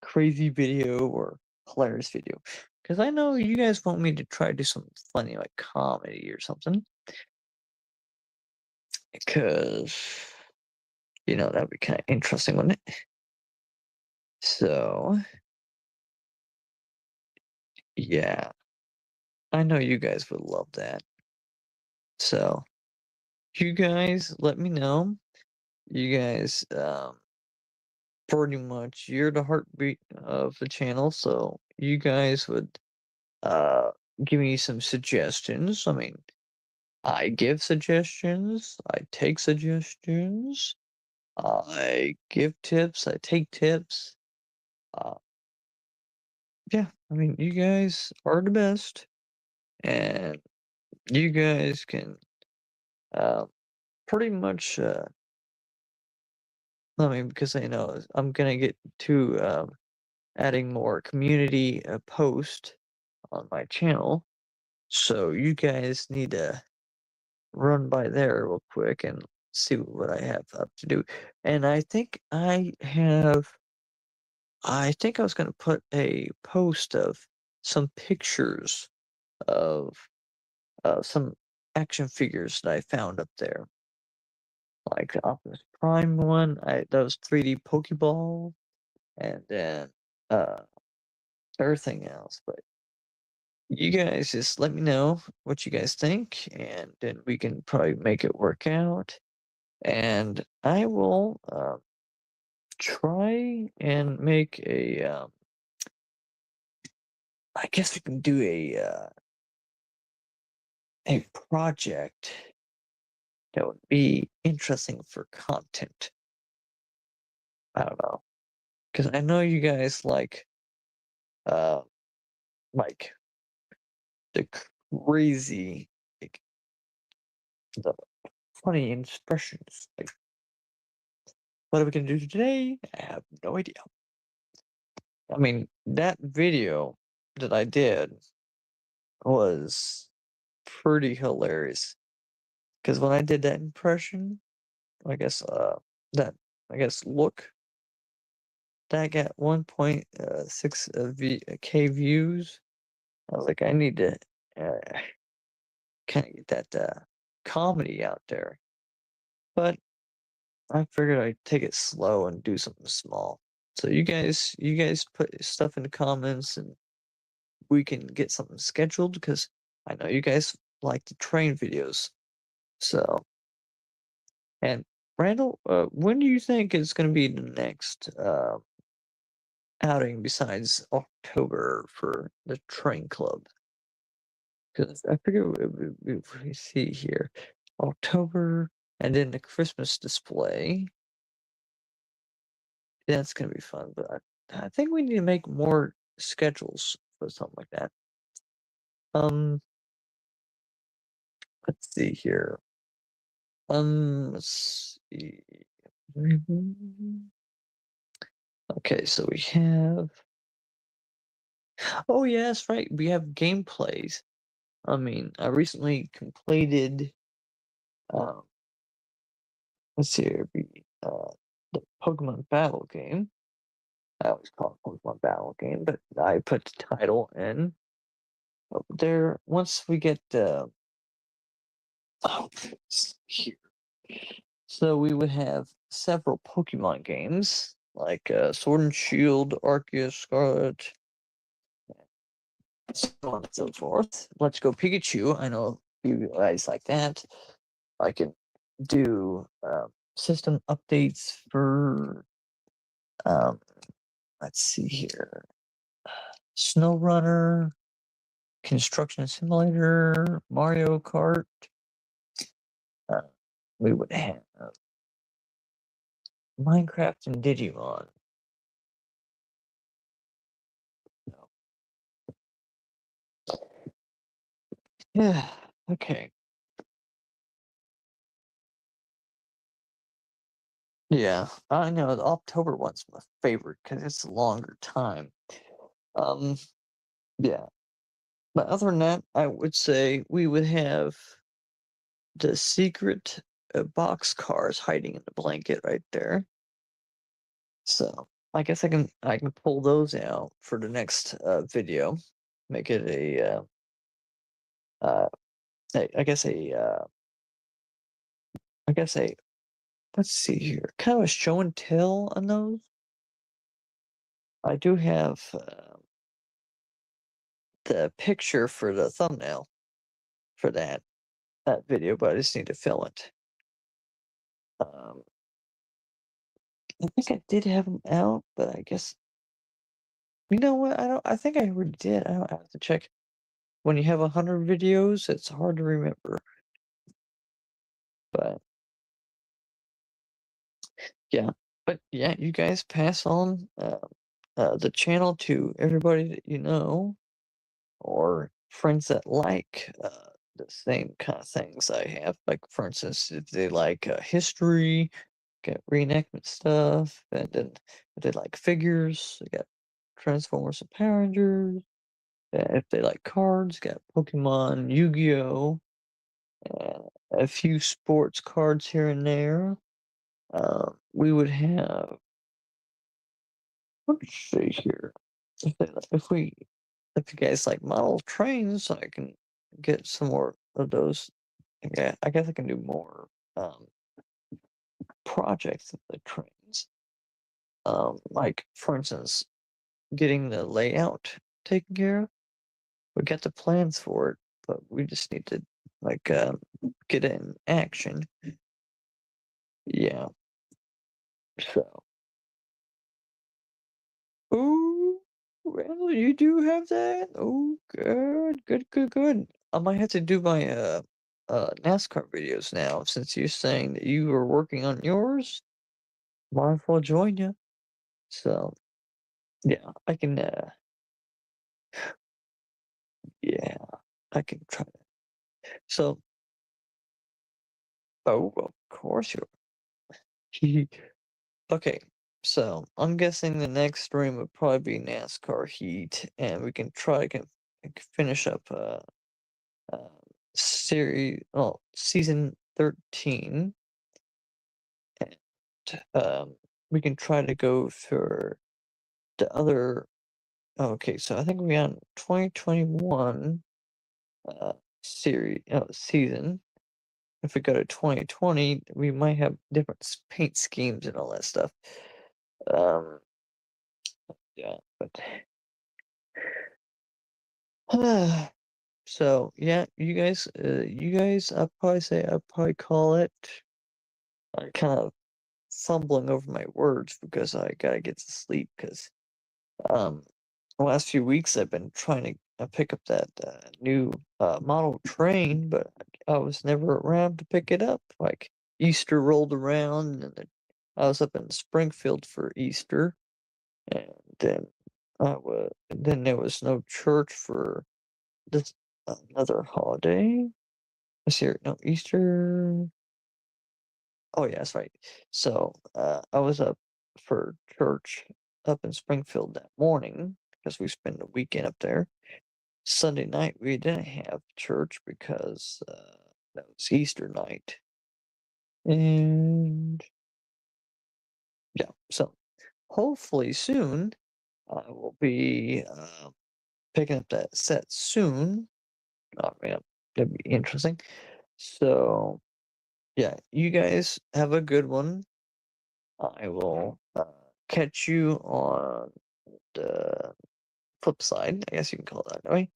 crazy video or hilarious video. Because I know you guys want me to try to do something funny like comedy or something. Because that'd be kind of interesting, wouldn't it? So yeah, I know you guys would love that. So you guys let me know. You guys pretty much you're the heartbeat of the channel, so you guys would give me some suggestions. I mean, I give suggestions, I take suggestions, I give tips, I take tips. Uh, yeah, I mean, you guys are the best, and you guys can uh, pretty much. I mean, because I know I'm gonna get to adding more community post on my channel, so you guys need to run by there real quick and see what I have up to do. And I think I was gonna put a post of some pictures of some action figures that I found up there, like the Optimus Prime one. That was 3D Pokeball, and then uh, everything else. But you guys just let me know what you guys think, and then we can probably make it work out. And I will try and make a. I guess we can do a project that would be interesting for content. I don't know, because I know you guys uh like the crazy, like the funny expressions. Like, what are we gonna do today? I have no idea. I mean, that video that I did was pretty hilarious. Because when I did that impression, I guess that I guess look that got 1.6 K views. I was like, I need to uh, kind of get that comedy out there. But I figured I'd take it slow and do something small. So you guys put stuff in the comments, and we can get something scheduled because I know you guys like the train videos. So, and Randall, when do you think is going to be the next outing besides October for the train club? Because I figure if we see here, October, and then the Christmas display. That's gonna be fun, but I think we need to make more schedules for something like that. Um, let's see here. Let's see. Mhm. Okay, so we have. Oh yeah, that's right. We have gameplays. I mean, I recently completed. Um, let's see here. The Pokemon Battle game. I always call it Pokemon Battle game, but I put the title in. There, once we get oh, here. So we would have several Pokemon games like Sword and Shield, Arceus, Scarlet, so on and so forth. Let's Go Pikachu. I know you guys like that. I can do system updates for um, let's see here, Snow Runner, Construction Simulator, Mario Kart. Uh, we would have Minecraft and Digimon. Yeah. Okay. Yeah, I know the October one's my favorite because it's a longer time. Um, yeah, but other than that, I would say we would have the secret box cars hiding in the blanket right there. So I guess I can pull those out for the next video. Make it uh, I guess I guess a let's see here, kind of a show and tell on those. I do have the picture for the thumbnail for that video, but I just need to fill it. Um, I think I did have them out, but I guess you know what? I don't. I think I already did. I don't have to check. When you have 100 videos, it's hard to remember. But yeah, but yeah, you guys pass on the channel to everybody that you know or friends that like the same kind of things I have. Like, for instance, if they like history, get reenactment stuff, and then if they like figures, they got Transformers and Power Rangers. And if they like cards, got Pokemon, Yu-Gi-Oh, and a few sports cards here and there. We would have. Let's see here. If we, if you guys like model trains, I can get some more of those. Yeah, I guess I can do more projects of the trains. Like for instance, getting the layout taken care of. We got the plans for it, but we just need to like get it in action. Yeah. So. Oh, well, you do have that? Oh, good, good, good, good. I might have to do my NASCAR videos now since you're saying that you were working on yours. Might as well join you. So, yeah, I can yeah, I can try that. So, oh, of course you Okay, so I'm guessing the next stream would probably be NASCAR Heat, and we can try to finish up uh, season 13, and we can try to go for the other. Okay, so I think we're on 2021 season. If we go to 2020, we might have different paint schemes and all that stuff. Yeah, but so yeah, I'll probably say I'll probably call it. Kind of fumbling over my words because I gotta get to sleep because um the last few weeks I've been trying to pick up that new model train, but I was never around to pick it up. Like Easter rolled around, and then I was up in Springfield for Easter, and then there was no church for this another holiday. Let's see here, no Easter. Oh yeah, that's right. So I was up for church up in Springfield that morning because we spent the weekend up there. Sunday night we didn't have church because that was Easter night, and yeah. So hopefully soon I will be picking up that set soon. Oh man, that'd be interesting. So yeah, you guys have a good one. I will catch you on the flip side. I guess you can call it that way.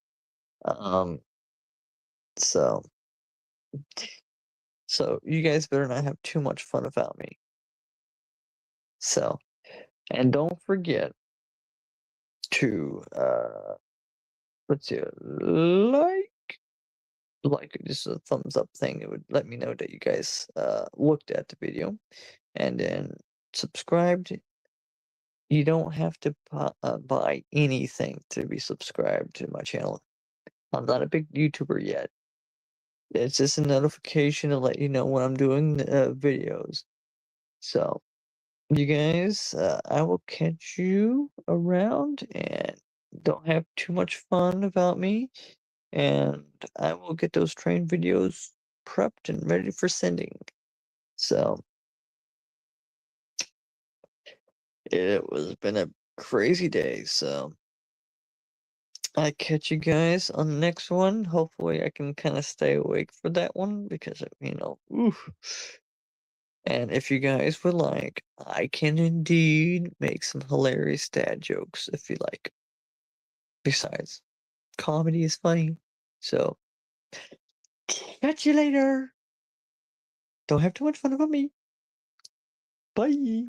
Um, so you guys better not have too much fun without me. So, and don't forget to let's see, like just a thumbs up thing. It would let me know that you guys looked at the video, and then subscribed. You don't have to buy anything to be subscribed to my channel. I'm not a big YouTuber yet. It's just a notification to let you know when I'm doing videos. So, you guys, I will catch you around, and don't have too much fun about me. And I will get those train videos prepped and ready for sending. So, it was been a crazy day. So, I catch you guys on the next one. Hopefully, I can kind of stay awake for that one because, oof. And if you guys would like, I can indeed make some hilarious dad jokes if you like. Besides, comedy is funny. So, catch you later. Don't have too much fun about me. Bye.